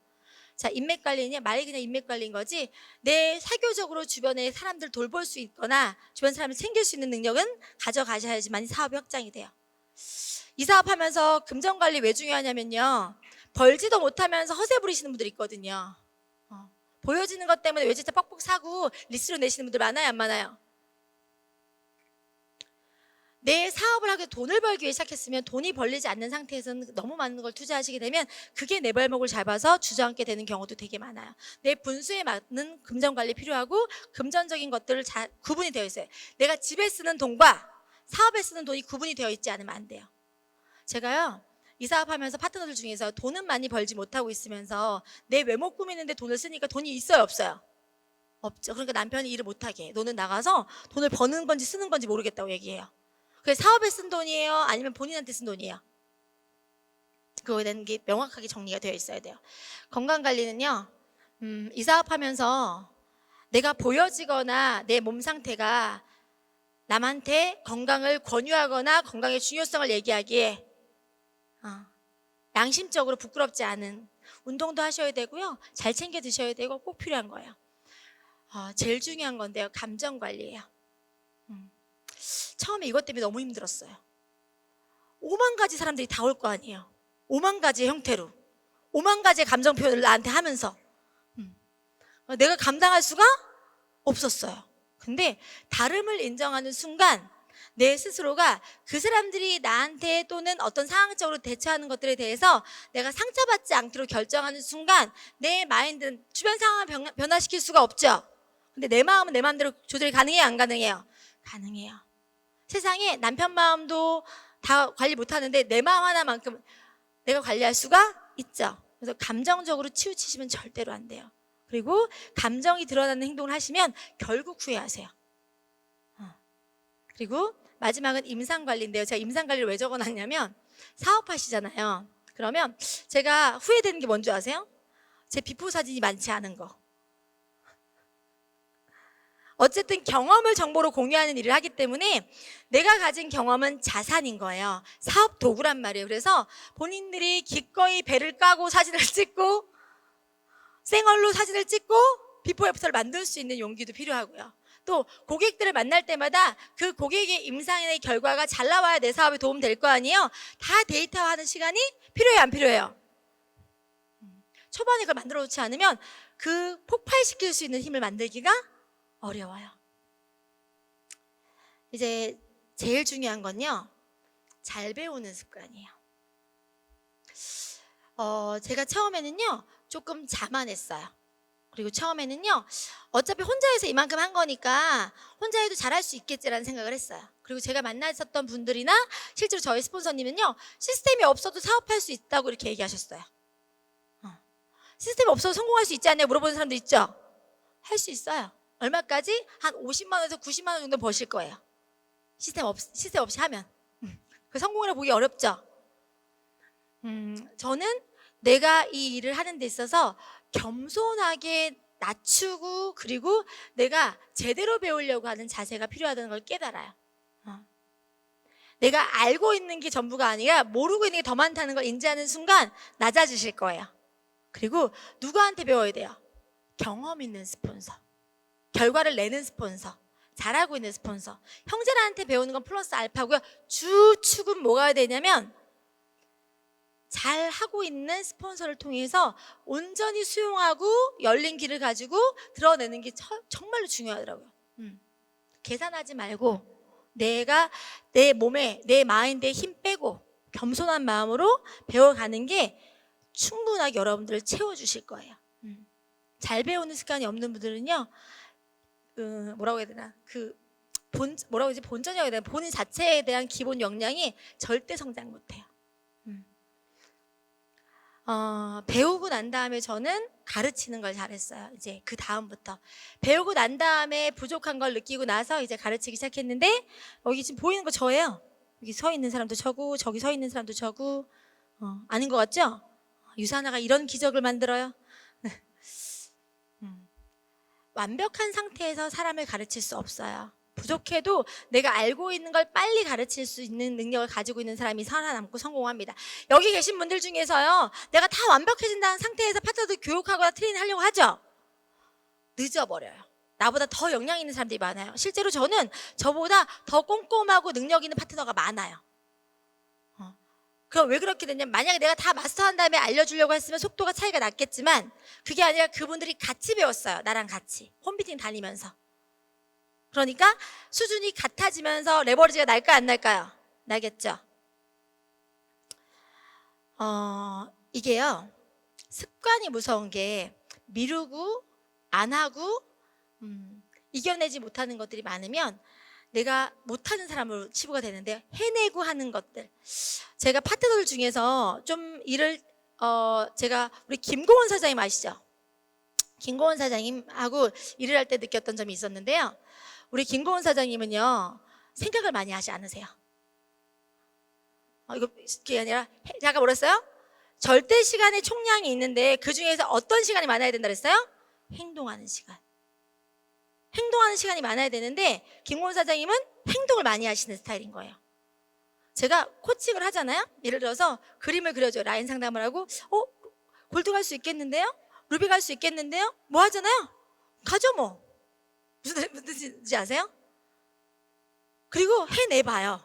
자, 인맥 관리는 말이 그냥 인맥 관리인 거지, 내 사교적으로 주변에 사람들 돌볼 수 있거나 주변 사람을 챙길 수 있는 능력은 가져가셔야지만 사업이 확장이 돼요. 이 사업하면서 금전 관리 왜 중요하냐면요, 벌지도 못하면서 허세 부리시는 분들 있거든요. 보여지는 것 때문에 외제차 뻑뻑 사고 리스로 내시는 분들 많아요, 안 많아요? 내 사업을 하게 돈을 벌기 위해 시작했으면 돈이 벌리지 않는 상태에서는 너무 많은 걸 투자하시게 되면 그게 내 발목을 잡아서 주저앉게 되는 경우도 되게 많아요. 내 분수에 맞는 금전 관리 필요하고 금전적인 것들을 구분이 되어 있어요. 내가 집에 쓰는 돈과 사업에 쓰는 돈이 구분이 되어 있지 않으면 안 돼요. 제가요, 이 사업하면서 파트너들 중에서 돈은 많이 벌지 못하고 있으면서 내 외모 꾸미는데 돈을 쓰니까 돈이 있어요, 없어요? 없죠. 그러니까 남편이 일을 못하게 해. 너는 나가서 돈을 버는 건지 쓰는 건지 모르겠다고 얘기해요. 그게 사업에 쓴 돈이에요? 아니면 본인한테 쓴 돈이에요? 그거에 대한 게 명확하게 정리가 되어 있어야 돼요. 건강관리는요, 이 사업하면서 내가 보여지거나 내 몸 상태가 남한테 건강을 권유하거나 건강의 중요성을 얘기하기에 양심적으로 부끄럽지 않은 운동도 하셔야 되고요, 잘 챙겨 드셔야 되고 꼭 필요한 거예요. 제일 중요한 건데요, 감정관리예요. 처음에 이것 때문에 너무 힘들었어요. 5만 가지 사람들이 다 올 거 아니에요. 5만 가지의 형태로 5만 가지의 감정 표현을 나한테 하면서 내가 감당할 수가 없었어요. 근데 다름을 인정하는 순간 내 스스로가 그 사람들이 나한테 또는 어떤 상황적으로 대처하는 것들에 대해서 내가 상처받지 않기로 결정하는 순간 내 마인드는 주변 상황을 변화시킬 수가 없죠. 근데 내 마음은 내 마음대로 조절이 가능해요, 안 가능해요? 가능해요. 세상에 남편 마음도 다 관리 못하는데 내 마음 하나만큼 내가 관리할 수가 있죠. 그래서 감정적으로 치우치시면 절대로 안 돼요. 그리고 감정이 드러나는 행동을 하시면 결국 후회하세요. 그리고 마지막은 임상관리인데요. 제가 임상관리를 왜 적어놨냐면, 사업하시잖아요. 그러면 제가 후회되는 게 뭔지 아세요? 제 비포 사진이 많지 않은 거. 어쨌든 경험을 정보로 공유하는 일을 하기 때문에 내가 가진 경험은 자산인 거예요. 사업 도구란 말이에요. 그래서 본인들이 기꺼이 배를 까고 사진을 찍고 생얼로 사진을 찍고 비포 애프터를 만들 수 있는 용기도 필요하고요. 또 고객들을 만날 때마다 그 고객의 임상의 결과가 잘 나와야 내 사업에 도움 될 거 아니에요. 다 데이터화하는 시간이 필요해요, 안 필요해요? 초반에 그걸 만들어 놓지 않으면 그 폭발시킬 수 있는 힘을 만들기가 어려워요. 이제 제일 중요한 건요, 잘 배우는 습관이에요. 제가 처음에는요 조금 자만했어요. 그리고 처음에는요 어차피 혼자 해서 이만큼 한 거니까 혼자 해도 잘할 수 있겠지라는 생각을 했어요. 그리고 제가 만났었던 분들이나 실제로 저희 스폰서님은요 시스템이 없어도 사업할 수 있다고 이렇게 얘기하셨어요. 시스템이 없어도 성공할 수 있지 않냐 물어보는 사람도 있죠. 할 수 있어요. 얼마까지? 한 50만 원에서 90만 원 정도 버실 거예요. 시스템 없이 하면. 그 성공이라 보기 어렵죠. 저는 내가 이 일을 하는 데 있어서 겸손하게 낮추고 그리고 내가 제대로 배우려고 하는 자세가 필요하다는 걸 깨달아요. 내가 알고 있는 게 전부가 아니라 모르고 있는 게 더 많다는 걸 인지하는 순간 낮아지실 거예요. 그리고 누구한테 배워야 돼요? 경험 있는 스폰서, 결과를 내는 스폰서, 잘하고 있는 스폰서. 형제한테 배우는 건 플러스 알파고요. 주축은 뭐가 되냐면 잘 하고 있는 스폰서를 통해서 온전히 수용하고 열린 길을 가지고 드러내는 게 정말로 중요하더라고요. 계산하지 말고 내가 내 몸에 내 마인드에 힘 빼고 겸손한 마음으로 배워가는 게 충분하게 여러분들을 채워주실 거예요. 잘 배우는 습관이 없는 분들은요, 뭐라고 해야 되나, 뭐라고 해야지, 본전이라고 해야 되나, 본인 자체에 대한 기본 역량이 절대 성장 못해요. 배우고 난 다음에 저는 가르치는 걸 잘했어요. 이제 그 다음부터 배우고 난 다음에 부족한 걸 느끼고 나서 이제 가르치기 시작했는데, 여기 지금 보이는 거 저예요. 여기 서 있는 사람도 저고 저기 서 있는 사람도 저고. 아닌 것 같죠? 유사나가 이런 기적을 만들어요. 완벽한 상태에서 사람을 가르칠 수 없어요. 부족해도 내가 알고 있는 걸 빨리 가르칠 수 있는 능력을 가지고 있는 사람이 살아남고 성공합니다. 여기 계신 분들 중에서요, 내가 다 완벽해진다는 상태에서 파트너들 교육하거나 트레이닝 하려고 하죠? 늦어버려요. 나보다 더 역량 있는 사람들이 많아요. 실제로 저는 저보다 더 꼼꼼하고 능력 있는 파트너가 많아요. 그럼 왜 그렇게 됐냐면, 만약에 내가 다 마스터한 다음에 알려주려고 했으면 속도가 차이가 났겠지만 그게 아니라 그분들이 같이 배웠어요. 나랑 같이 홈미팅 다니면서. 그러니까 수준이 같아지면서 레버리지가 날까 안 날까요? 나겠죠. 이게요, 습관이 무서운 게 미루고 안 하고 이겨내지 못하는 것들이 많으면 내가 못하는 사람으로 치부가 되는데, 해내고 하는 것들. 제가 파트너들 중에서 좀 일을 제가 우리 김고원 사장님 아시죠? 김고원 사장님하고 일을 할 때 느꼈던 점이 있었는데요. 우리 김고원 사장님은요, 생각을 많이 하지 않으세요. 이게 아니라 제가 뭐랬어요? 절대 시간의 총량이 있는데 그 중에서 어떤 시간이 많아야 된다 그랬어요? 행동하는 시간. 행동하는 시간이 많아야 되는데 김고원 사장님은 행동을 많이 하시는 스타일인 거예요. 제가 코칭을 하잖아요. 예를 들어서 그림을 그려줘요. 라인 상담을 하고, 골드 갈 수 있겠는데요? 루비 갈 수 있겠는데요? 뭐 하잖아요? 가죠 뭐. 무슨 뜻인지 아세요? 그리고 해내봐요.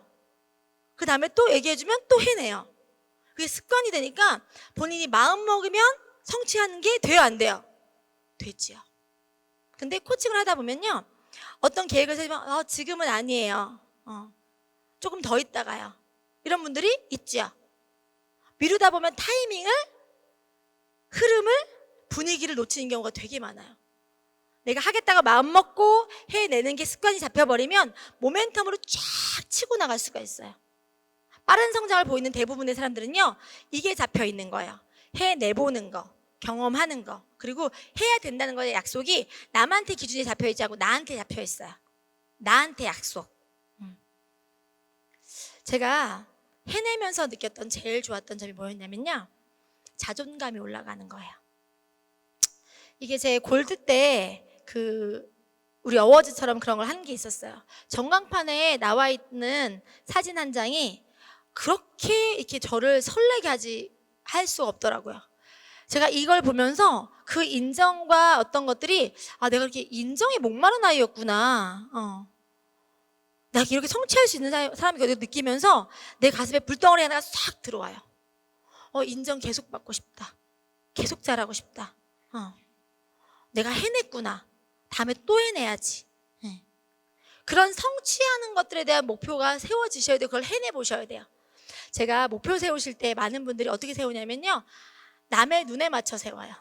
그 다음에 또 얘기해주면 또 해내요. 그게 습관이 되니까 본인이 마음 먹으면 성취하는 게 돼요, 안 돼요? 되지요. 근데 코칭을 하다 보면요, 어떤 계획을 세우면 지금은 아니에요. 조금 더 있다가요. 이런 분들이 있죠. 미루다 보면 타이밍을, 흐름을, 분위기를 놓치는 경우가 되게 많아요. 내가 하겠다고 마음 먹고 해내는 게 습관이 잡혀버리면 모멘텀으로 쫙 치고 나갈 수가 있어요. 빠른 성장을 보이는 대부분의 사람들은요, 이게 잡혀 있는 거예요. 해내보는 거, 경험하는 거, 그리고 해야 된다는 거의 약속이 남한테 기준이 잡혀있지 않고 나한테 잡혀있어요. 나한테 약속. 제가 해내면서 느꼈던 제일 좋았던 점이 뭐였냐면요, 자존감이 올라가는 거예요. 이게 제 골드 때 우리 어워즈처럼 그런 걸 한 게 있었어요. 전광판에 나와 있는 사진 한 장이 그렇게 이렇게 저를 설레게 할 수가 없더라고요. 제가 이걸 보면서 그 인정과 어떤 것들이, 내가 이렇게 인정에 목마른 아이였구나. 내가 이렇게 성취할 수 있는 사람이거든요. 느끼면서 내 가슴에 불덩어리 하나가 싹 들어와요. 인정 계속 받고 싶다. 계속 잘하고 싶다. 내가 해냈구나. 다음에 또 해내야지. 그런 성취하는 것들에 대한 목표가 세워지셔야 돼요. 그걸 해내보셔야 돼요. 제가 목표 세우실 때 많은 분들이 어떻게 세우냐면요, 남의 눈에 맞춰 세워요.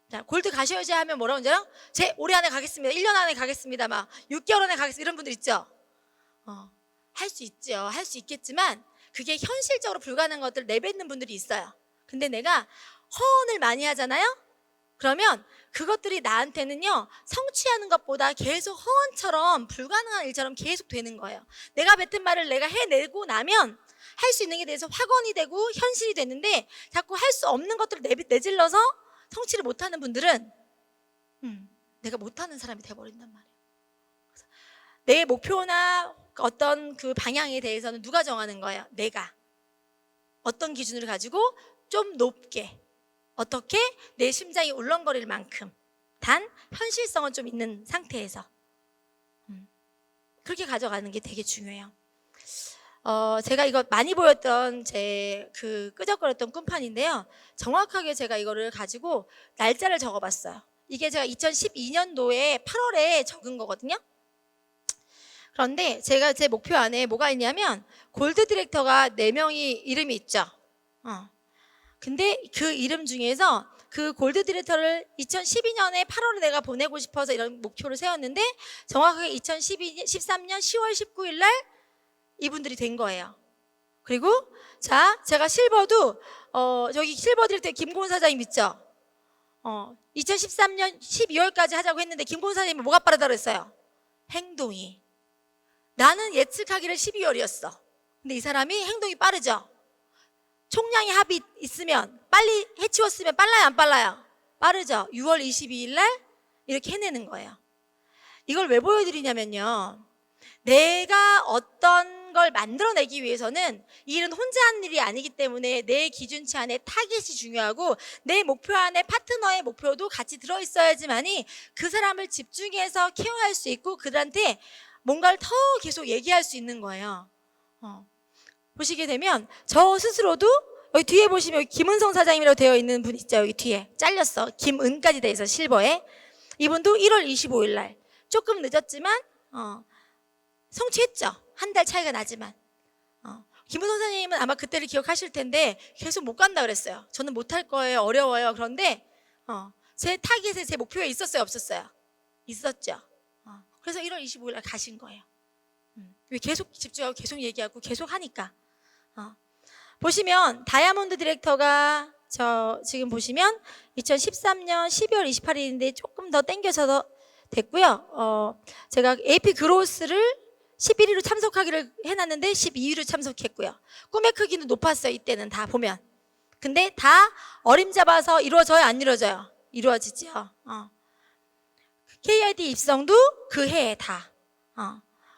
자, 골드 가셔야지 하면 뭐라고 하죠? 제 올해 안에 가겠습니다. 1년 안에 가겠습니다. 막 6개월 안에 가겠습니다. 이런 분들 있죠? 할 수 있죠. 할 수 있겠지만 그게 현실적으로 불가능한 것들을 내뱉는 분들이 있어요. 근데 내가 허언을 많이 하잖아요? 그러면 그것들이 나한테는요, 성취하는 것보다 계속 허언처럼 불가능한 일처럼 계속 되는 거예요. 내가 뱉은 말을 내가 해내고 나면 할 수 있는 게 대해서 확언이 되고 현실이 되는데, 자꾸 할 수 없는 것들을 내질러서 성취를 못하는 분들은 내가 못하는 사람이 돼버린단 말이에요. 내 목표나 어떤 그 방향에 대해서는 누가 정하는 거예요? 내가. 어떤 기준을 가지고 좀 높게, 어떻게 내 심장이 울렁거릴 만큼, 단 현실성은 좀 있는 상태에서 그렇게 가져가는 게 되게 중요해요. 제가 이거 많이 보였던 제 끄적거렸던 꿈판인데요, 정확하게 제가 이거를 가지고 날짜를 적어봤어요. 이게 제가 2012년도에 8월에 적은 거거든요. 그런데 제가 제 목표 안에 뭐가 있냐면, 골드 디렉터가 4명이 이름이 있죠. 근데 그 이름 중에서 그 골드 디렉터를 2012년에 8월에 내가 보내고 싶어서 이런 목표를 세웠는데, 정확하게 2013년 10월 19일 날 이분들이 된 거예요. 그리고 자, 제가 실버도 저기 실버 디렉터 김고은 사장님 있죠? 2013년 12월까지 하자고 했는데 김고은 사장님이 뭐가 빠르다 그랬어요? 행동이. 나는 예측하기를 12월이었어. 근데 이 사람이 행동이 빠르죠? 총량의 합이 있으면, 빨리 해치웠으면 빨라요, 안 빨라요? 빠르죠? 6월 22일 날 이렇게 해내는 거예요. 이걸 왜 보여드리냐면요, 내가 어떤 걸 만들어내기 위해서는 이 일은 혼자 하는 일이 아니기 때문에 내 기준치 안에 타겟이 중요하고, 내 목표 안에 파트너의 목표도 같이 들어있어야지만이 그 사람을 집중해서 케어할 수 있고 그들한테 뭔가를 더 계속 얘기할 수 있는 거예요. 보시게 되면 저 스스로도, 여기 뒤에 보시면 여기 김은성 사장님이라고 되어 있는 분 있죠? 여기 뒤에 잘렸어. 김은까지 돼 있어, 실버에. 이분도 1월 25일 날 조금 늦었지만 성취했죠. 한 달 차이가 나지만. 김은성 사장님은 아마 그때를 기억하실 텐데 계속 못 간다 그랬어요. 저는 못할 거예요, 어려워요. 그런데 제 타겟에, 제 목표에 있었어요, 없었어요? 있었죠. 그래서 1월 25일 날 가신 거예요. 계속 집중하고 계속 얘기하고 계속 하니까. 보시면 다이아몬드 디렉터가 지금 보시면 2013년 12월 28일인데 조금 더 땡겨서 됐고요. 제가 AP 그로스를 11위로 참석하기를 해놨는데 12위로 참석했고요. 꿈의 크기는 높았어요, 이때는 다 보면. 근데 다 어림잡아서 이루어져요, 안 이루어져요? 이루어지죠. KID 입성도 그 해에 다.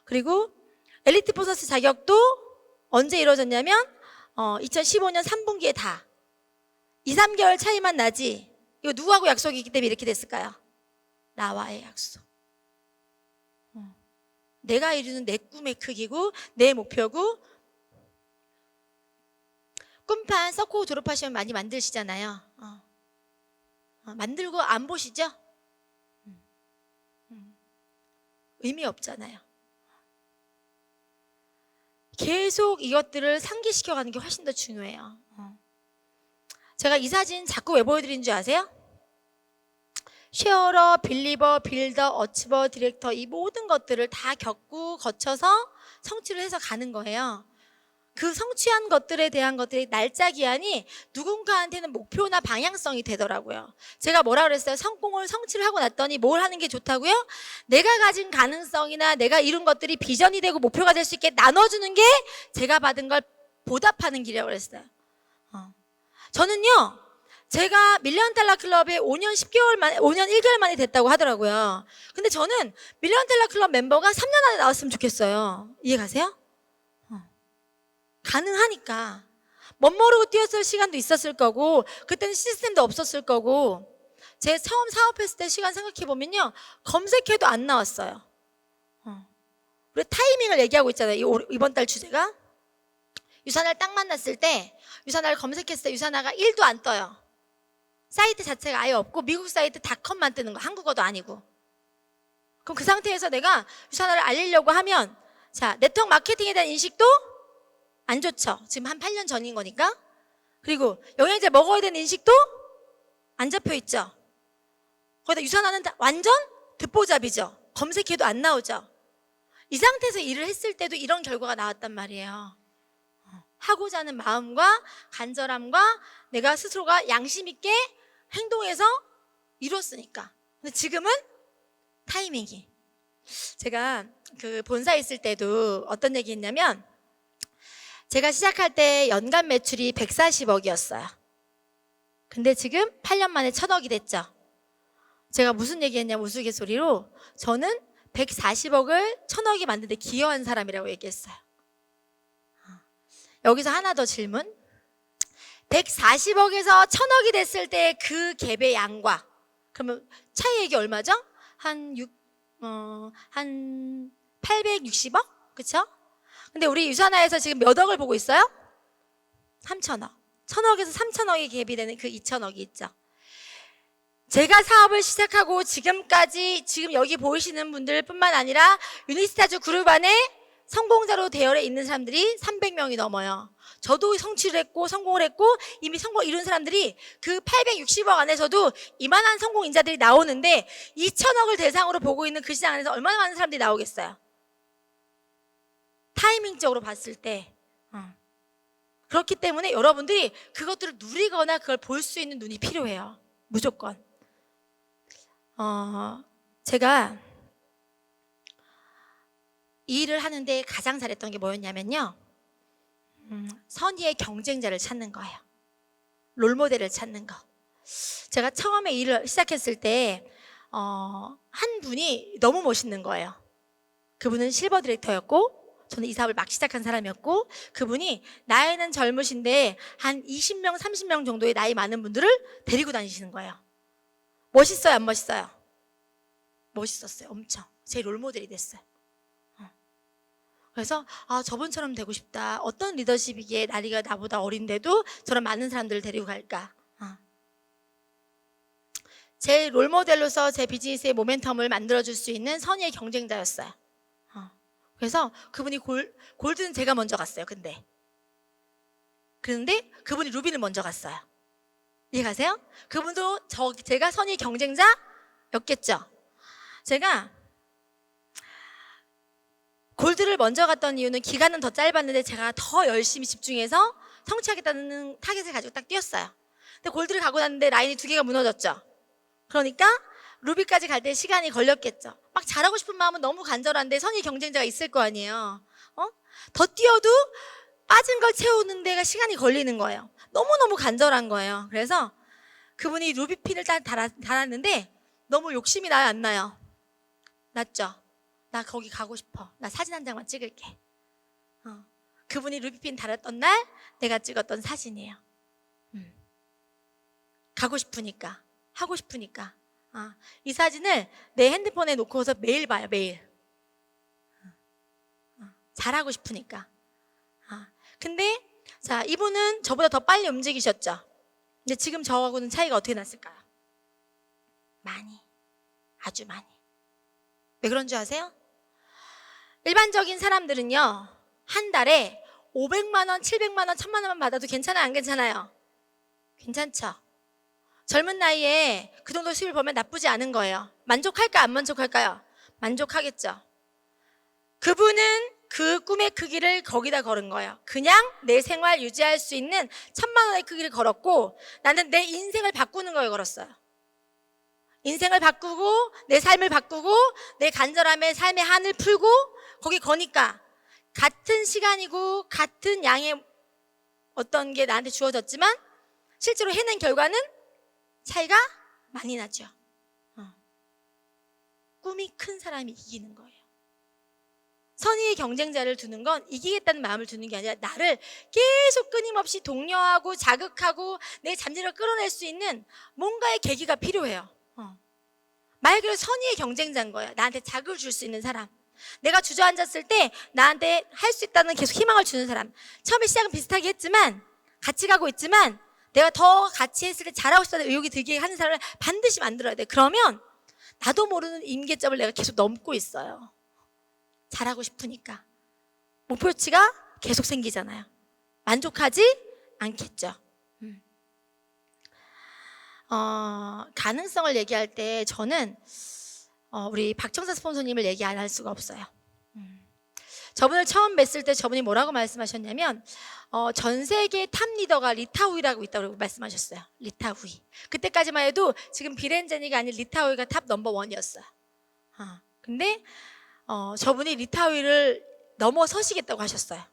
그리고 엘리트 포서스 자격도 언제 이루어졌냐면 2015년 3분기에 다. 2, 3개월 차이만 나지. 이거 누구하고 약속이 있기 때문에 이렇게 됐을까요? 나와의 약속. 내가 이루는 내 꿈의 크기고 내 목표고. 꿈판 서코 졸업하시면 많이 만드시잖아요. 만들고 안 보시죠? 의미 없잖아요. 계속 이것들을 상기시켜가는 게 훨씬 더 중요해요. 제가 이 사진 자꾸 왜 보여드리는 줄 아세요? 쉐어러, 빌리버, 빌더, 어치버, 디렉터, 이 모든 것들을 다 겪고 거쳐서 성취를 해서 가는 거예요. 그 성취한 것들에 대한 것들이 날짜 기한이 누군가한테는 목표나 방향성이 되더라고요. 제가 뭐라 그랬어요? 성취를 하고 났더니 뭘 하는 게 좋다고요? 내가 가진 가능성이나 내가 이룬 것들이 비전이 되고 목표가 될 수 있게 나눠주는 게 제가 받은 걸 보답하는 길이라고 그랬어요. 저는요, 제가 밀리언 달러 클럽에 5년 10개월 만에, 5년 1개월 만에 됐다고 하더라고요. 근데 저는 밀리언 달러 클럽 멤버가 3년 안에 나왔으면 좋겠어요. 이해 가세요? 가능하니까. 멋모르고 뛰었을 시간도 있었을 거고, 그때는 시스템도 없었을 거고, 제 처음 사업했을 때 시간 생각해보면요, 검색해도 안 나왔어요. 우리 타이밍을 얘기하고 있잖아요. 이번 달 주제가. 유산화를 딱 만났을 때, 유산화를 검색했을 때 유산화가 1도 안 떠요. 사이트 자체가 아예 없고, 미국 사이트 닷컴만 뜨는 거, 한국어도 아니고. 그럼 그 상태에서 내가 유산화를 알리려고 하면, 자, 네트워크 마케팅에 대한 인식도 안 좋죠. 지금 한 8년 전인 거니까. 그리고 영양제 먹어야 되는 인식도 안 잡혀 있죠. 거기다 유산화는 완전 듣보잡이죠. 검색해도 안 나오죠. 이 상태에서 일을 했을 때도 이런 결과가 나왔단 말이에요. 하고자 하는 마음과 간절함과 내가 스스로가 양심 있게 행동해서 이뤘으니까. 근데 지금은 타이밍이. 제가 그 본사에 있을 때도 어떤 얘기 했냐면, 제가 시작할 때 연간 매출이 140억이었어요. 근데 지금 8년 만에 1000억이 됐죠. 제가 무슨 얘기했냐면 우스갯소리로 저는 140억을 1000억이 만드는데 기여한 사람이라고 얘기했어요. 여기서 하나 더 질문. 140억에서 1000억이 됐을 때 그 갭의 양과, 그러면 차이액이 얼마죠? 한 860억? 그쵸? 근데 우리 유산화에서 지금 몇 억을 보고 있어요? 3천억. 1000억에서 3천억이 갭이 되는 그 2천억이 있죠. 제가 사업을 시작하고 지금까지 지금 여기 보이시는 분들 뿐만 아니라 유니스타즈 그룹 안에 성공자로 대열에 있는 사람들이 300명이 넘어요. 저도 성취를 했고 성공을 했고 이미 성공 이룬 사람들이 그 860억 안에서도 이만한 성공 인자들이 나오는데 2천억을 대상으로 보고 있는 그 시장 안에서 얼마나 많은 사람들이 나오겠어요? 타이밍적으로 봤을 때. 그렇기 때문에 여러분들이 그것들을 누리거나 그걸 볼 수 있는 눈이 필요해요. 무조건. 제가 이 일을 하는데 가장 잘했던 게 뭐였냐면요. 선의의 경쟁자를 찾는 거예요. 롤모델을 찾는 거. 제가 처음에 일을 시작했을 때 한 분이 너무 멋있는 거예요. 그분은 실버 디렉터였고 저는 이 사업을 막 시작한 사람이었고 그분이 나이는 젊으신데 한 20명, 30명 정도의 나이 많은 분들을 데리고 다니시는 거예요. 멋있어요, 안 멋있어요? 멋있었어요, 엄청. 제 롤모델이 됐어요. 그래서 저분처럼 되고 싶다. 어떤 리더십이기에 나이가 나보다 어린데도 저런 많은 사람들을 데리고 갈까? 제 롤모델로서 제 비즈니스의 모멘텀을 만들어줄 수 있는 선의의 경쟁자였어요. 그래서 그분이 골드는 제가 먼저 갔어요. 그런데 그분이 루비를 먼저 갔어요. 이해 가세요? 그분도 제가 선의 경쟁자였겠죠. 제가 골드를 먼저 갔던 이유는 기간은 더 짧았는데 제가 더 열심히 집중해서 성취하겠다는 타겟을 가지고 딱 뛰었어요. 근데 골드를 가고 났는데 라인이 2개가 무너졌죠. 그러니까 루비까지 갈 때 시간이 걸렸겠죠. 막 잘하고 싶은 마음은 너무 간절한데 선의 경쟁자가 있을 거 아니에요. 더 뛰어도 빠진 걸 채우는 데가 시간이 걸리는 거예요. 너무너무 간절한 거예요. 그래서 그분이 루비핀을 딱 달았는데 너무 욕심이 나요, 안 나요? 났죠? 나 거기 가고 싶어. 나 사진 한 장만 찍을게. 그분이 루비핀 달았던 날 내가 찍었던 사진이에요. 가고 싶으니까, 하고 싶으니까. 이 사진을 내 핸드폰에 놓고서 매일 봐요, 매일. 잘하고 싶으니까. 근데 자, 이분은 저보다 더 빨리 움직이셨죠. 근데 지금 저하고는 차이가 어떻게 났을까요? 많이, 아주 많이. 왜 그런 줄 아세요? 일반적인 사람들은요, 한 달에 500만 원, 700만 원, 1000만 원만 받아도 괜찮아요, 안 괜찮아요? 괜찮죠? 젊은 나이에 그 정도 수입을 벌면 나쁘지 않은 거예요. 만족할까, 안 만족할까요? 만족하겠죠. 그분은 그 꿈의 크기를 거기다 걸은 거예요. 그냥 내 생활 유지할 수 있는 1000만 원의 크기를 걸었고 나는 내 인생을 바꾸는 거에 걸었어요. 인생을 바꾸고 내 삶을 바꾸고 내 간절함의 삶의 한을 풀고 거기 거니까 같은 시간이고 같은 양의 어떤 게 나한테 주어졌지만 실제로 해낸 결과는 차이가 많이 나죠. 꿈이 큰 사람이 이기는 거예요. 선의의 경쟁자를 두는 건 이기겠다는 마음을 두는 게 아니라 나를 계속 끊임없이 독려하고 자극하고 내 잠재력을 끌어낼 수 있는 뭔가의 계기가 필요해요. 말 그대로 선의의 경쟁자인 거예요. 나한테 자극을 줄 수 있는 사람. 내가 주저앉았을 때 나한테 할 수 있다는 계속 희망을 주는 사람. 처음에 시작은 비슷하게 했지만 같이 가고 있지만 내가 더 같이 했을 때 잘하고 싶다는 의욕이 들게 하는 사람을 반드시 만들어야 돼. 그러면 나도 모르는 임계점을 내가 계속 넘고 있어요. 잘하고 싶으니까. 목표치가 계속 생기잖아요. 만족하지 않겠죠. 가능성을 얘기할 때 저는 우리 박청사 스폰서님을 얘기 안 할 수가 없어요. 저분을 처음 뵀을 때 저분이 뭐라고 말씀하셨냐면 전 세계 탑 리더가 리타우이라고 있다고 말씀하셨어요. 리타우이. 그때까지만 해도 지금 비렌제니가 아닌 리타우이가 탑 넘버 원이었어요. 근데 저분이 리타우이를 넘어서시겠다고 하셨어요.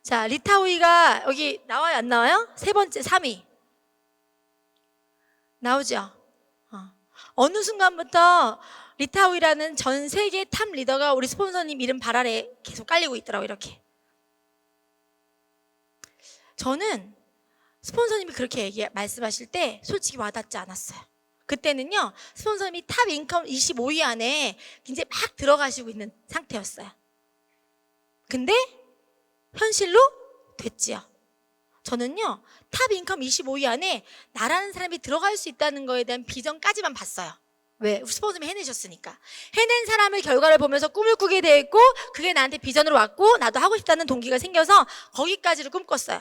자, 리타우이가 여기 나와요, 안 나와요? 세 번째, 3위. 나오죠? 어느 순간부터 리타우이라는 전 세계 탑 리더가 우리 스폰서님 이름 발 아래 계속 깔리고 있더라고요, 이렇게. 저는 스폰서님이 그렇게 말씀하실 때 솔직히 와닿지 않았어요. 그때는요, 스폰서님이 탑 인컴 25위 안에 굉장히 막 들어가시고 있는 상태였어요. 근데 현실로 됐지요. 저는요, 탑 인컴 25위 안에 나라는 사람이 들어갈 수 있다는 거에 대한 비전까지만 봤어요. 왜? 스폰서님이 해내셨으니까. 해낸 사람의 결과를 보면서 꿈을 꾸게 되어 있고 그게 나한테 비전으로 왔고 나도 하고 싶다는 동기가 생겨서 거기까지를 꿈꿨어요.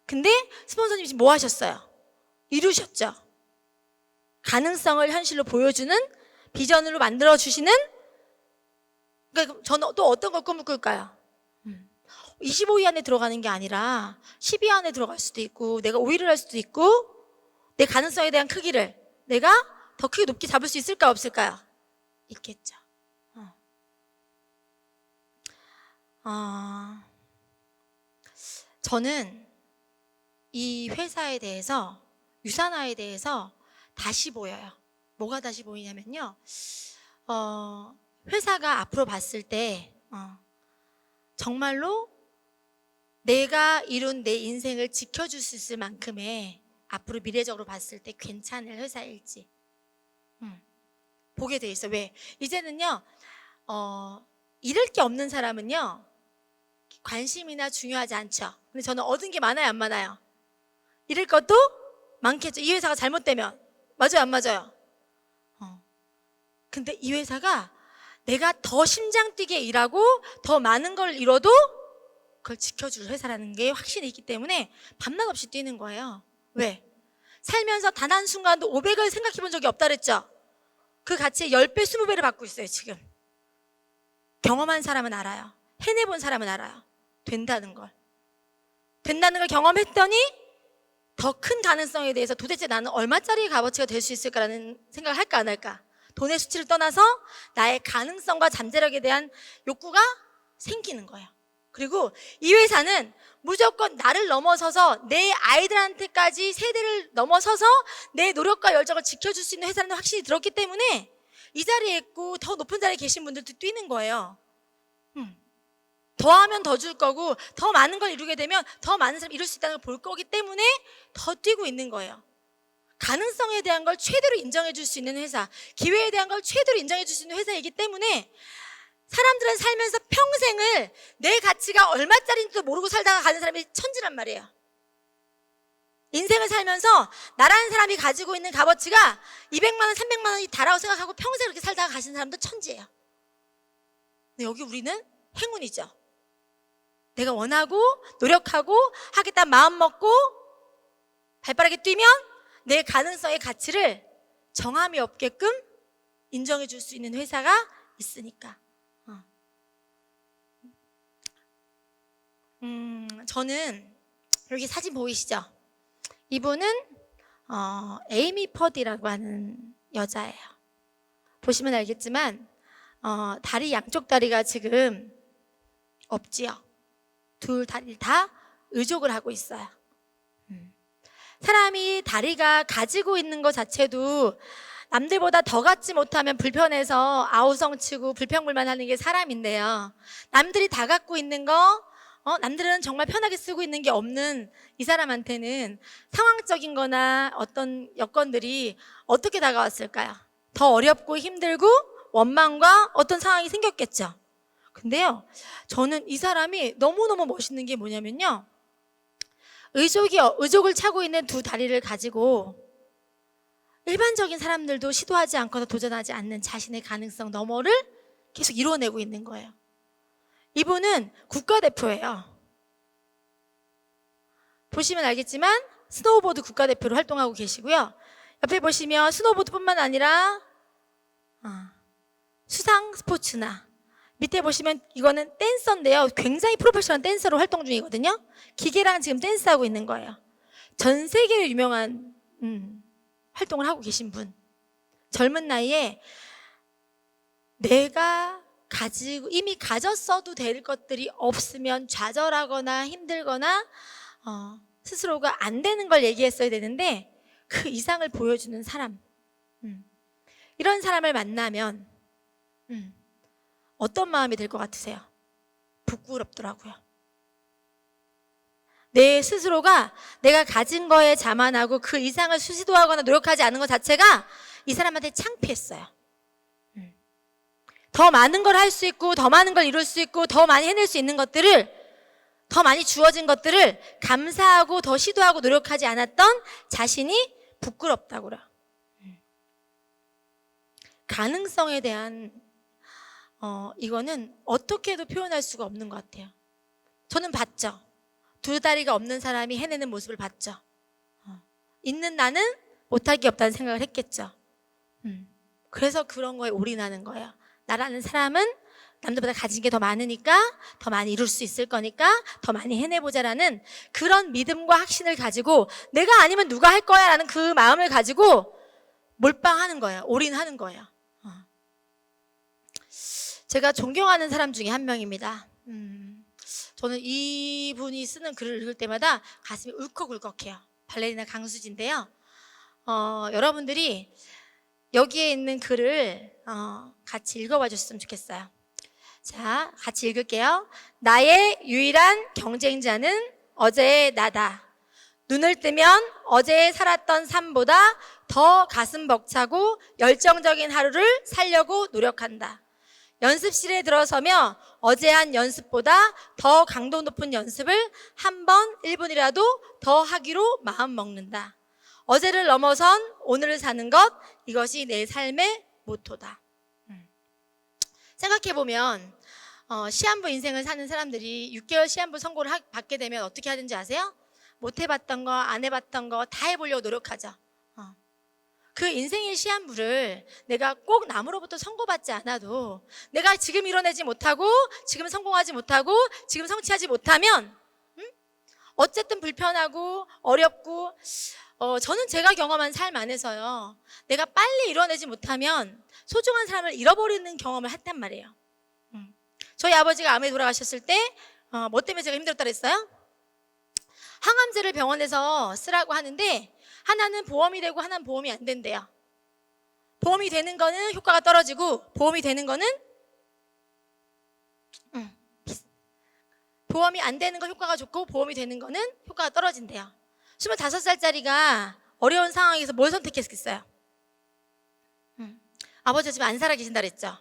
근데 스폰서님이 지금 뭐 하셨어요? 이루셨죠. 가능성을 현실로 보여주는 비전으로 만들어주시는. 그러니까 저는 또 어떤 걸 꿈을 꿀까요? 25위 안에 들어가는 게 아니라 10위 안에 들어갈 수도 있고 내가 5위를 할 수도 있고 내 가능성에 대한 크기를 내가 더 크게 높게 잡을 수 있을까 없을까요? 있겠죠. 저는 이 회사에 대해서 유산화에 대해서 다시 보여요. 뭐가 다시 보이냐면요. 회사가 앞으로 봤을 때 정말로 내가 이룬 내 인생을 지켜줄 수 있을 만큼의 앞으로 미래적으로 봤을 때 괜찮을 회사일지 보게 돼 있어. 왜? 이제는요, 잃을 게 없는 사람은요, 관심이나 중요하지 않죠. 근데 저는 얻은 게 많아요, 안 많아요? 잃을 것도 많겠죠. 이 회사가 잘못되면. 맞아요, 안 맞아요? 근데 이 회사가 내가 더 심장 뛰게 일하고 더 많은 걸 잃어도 그걸 지켜줄 회사라는 게 확신이 있기 때문에 밤낮 없이 뛰는 거예요. 왜? 살면서 단 한순간도 500을 생각해 본 적이 없다 그랬죠? 그 가치의 10배, 20배를 받고 있어요, 지금. 경험한 사람은 알아요. 해내본 사람은 알아요. 된다는 걸. 된다는 걸 경험했더니 더 큰 가능성에 대해서 도대체 나는 얼마짜리 값어치가 될 수 있을까라는 생각을 할까 안 할까? 돈의 수치를 떠나서 나의 가능성과 잠재력에 대한 욕구가 생기는 거예요. 그리고 이 회사는 무조건 나를 넘어서서 내 아이들한테까지 세대를 넘어서서 내 노력과 열정을 지켜줄 수 있는 회사라는 확신이 들었기 때문에 이 자리에 있고 더 높은 자리에 계신 분들도 뛰는 거예요. 더하면 더 줄 거고 더 많은 걸 이루게 되면 더 많은 사람이 이룰 수 있다는 걸 볼 거기 때문에 더 뛰고 있는 거예요. 가능성에 대한 걸 최대로 인정해 줄 수 있는 회사, 기회에 대한 걸 최대로 인정해 줄 수 있는 회사이기 때문에 사람들은 살면서 평생을 내 가치가 얼마짜리인지도 모르고 살다가 가는 사람이 천지란 말이에요. 인생을 살면서 나라는 사람이 가지고 있는 값어치가 200만 원, 300만 원이 다라고 생각하고 평생 그렇게 살다가 가신 사람도 천지예요. 근데 여기 우리는 행운이죠. 내가 원하고 노력하고 하겠다 마음 먹고 발빠르게 뛰면 내 가능성의 가치를 정함이 없게끔 인정해 줄 수 있는 회사가 있으니까. 저는 여기 사진 보이시죠? 이분은 에이미 퍼디라고 하는 여자예요. 보시면 알겠지만 다리 양쪽 다리가 지금 없지요. 둘 다리를 다 의족을 하고 있어요. 사람이 다리가 가지고 있는 것 자체도 남들보다 더 갖지 못하면 불편해서 아우성치고 불평불만하는 게 사람인데요. 남들이 다 갖고 있는 거, 남들은 정말 편하게 쓰고 있는 게 없는 이 사람한테는 상황적인 거나 어떤 여건들이 어떻게 다가왔을까요? 더 어렵고 힘들고 원망과 어떤 상황이 생겼겠죠. 근데요, 저는 이 사람이 너무너무 멋있는 게 뭐냐면요. 의족을 차고 있는 두 다리를 가지고 일반적인 사람들도 시도하지 않거나 도전하지 않는 자신의 가능성 너머를 계속 이뤄내고 있는 거예요. 이분은 국가대표예요. 보시면 알겠지만 스노우보드 국가대표로 활동하고 계시고요. 옆에 보시면 스노우보드뿐만 아니라 수상 스포츠나 밑에 보시면 이거는 댄서인데요. 굉장히 프로페셔널 댄서로 활동 중이거든요. 기계랑 지금 댄스하고 있는 거예요. 전 세계로 유명한 활동을 하고 계신 분. 젊은 나이에 내가 가지고 이미 가졌어도 될 것들이 없으면 좌절하거나 힘들거나 스스로가 안 되는 걸 얘기했어야 되는데 그 이상을 보여주는 사람. 이런 사람을 만나면 어떤 마음이 들 것 같으세요? 부끄럽더라고요. 내 스스로가 내가 가진 거에 자만하고 그 이상을 시도하거나 노력하지 않은 것 자체가 이 사람한테 창피했어요. 더 많은 걸 할 수 있고 더 많은 걸 이룰 수 있고 더 많이 해낼 수 있는 것들을, 더 많이 주어진 것들을 감사하고 더 시도하고 노력하지 않았던 자신이 부끄럽다고요. 가능성에 대한 이거는 어떻게 해도 표현할 수가 없는 것 같아요. 저는 봤죠. 두 다리가 없는 사람이 해내는 모습을 봤죠. 있는 나는 못할 게 없다는 생각을 했겠죠. 그래서 그런 거에 올인하는 거예요. 나라는 사람은 남들보다 가진 게 더 많으니까 더 많이 이룰 수 있을 거니까 더 많이 해내보자라는 그런 믿음과 확신을 가지고 내가 아니면 누가 할 거야 라는 그 마음을 가지고 몰빵하는 거예요. 올인하는 거예요. 제가 존경하는 사람 중에 한 명입니다. 저는 이분이 쓰는 글을 읽을 때마다 가슴이 울컥울컥해요. 발레리나 강수지인데요. 여러분들이 여기에 있는 글을 같이 읽어봐 줬으면 좋겠어요. 자, 같이 읽을게요. 나의 유일한 경쟁자는 어제의 나다. 눈을 뜨면 어제 살았던 삶보다 더 가슴 벅차고 열정적인 하루를 살려고 노력한다. 연습실에 들어서며 어제 한 연습보다 더 강도 높은 연습을 한 번 1분이라도 더 하기로 마음 먹는다. 어제를 넘어선 오늘을 사는 것, 이것이 내 삶의 모토다. 생각해보면 시한부 인생을 사는 사람들이 6개월 시한부 선고를 받게 되면 어떻게 하는지 아세요? 못 해봤던 거, 안 해봤던 거 다 해보려고 노력하죠. 그 인생의 시한부를 내가 꼭 남으로부터 선고받지 않아도 내가 지금 이뤄내지 못하고 지금 성공하지 못하고 지금 성취하지 못하면 어쨌든 불편하고 어렵고 저는 제가 경험한 삶 안에서요, 내가 빨리 이뤄내지 못하면 소중한 사람을 잃어버리는 경험을 했단 말이에요. 저희 아버지가 암에 돌아가셨을 때 뭐 때문에 제가 힘들었다 그랬어요? 항암제를 병원에서 쓰라고 하는데 하나는 보험이 되고 하나는 보험이 안 된대요. 보험이 되는 거는 효과가 떨어지고 보험이 되는 거는 보험이 안 되는 건 효과가 좋고 보험이 되는 거는 효과가 떨어진대요. 25살짜리가 어려운 상황에서 뭘 선택했겠어요? 아버지가 지금 안 살아 계신다 그랬죠?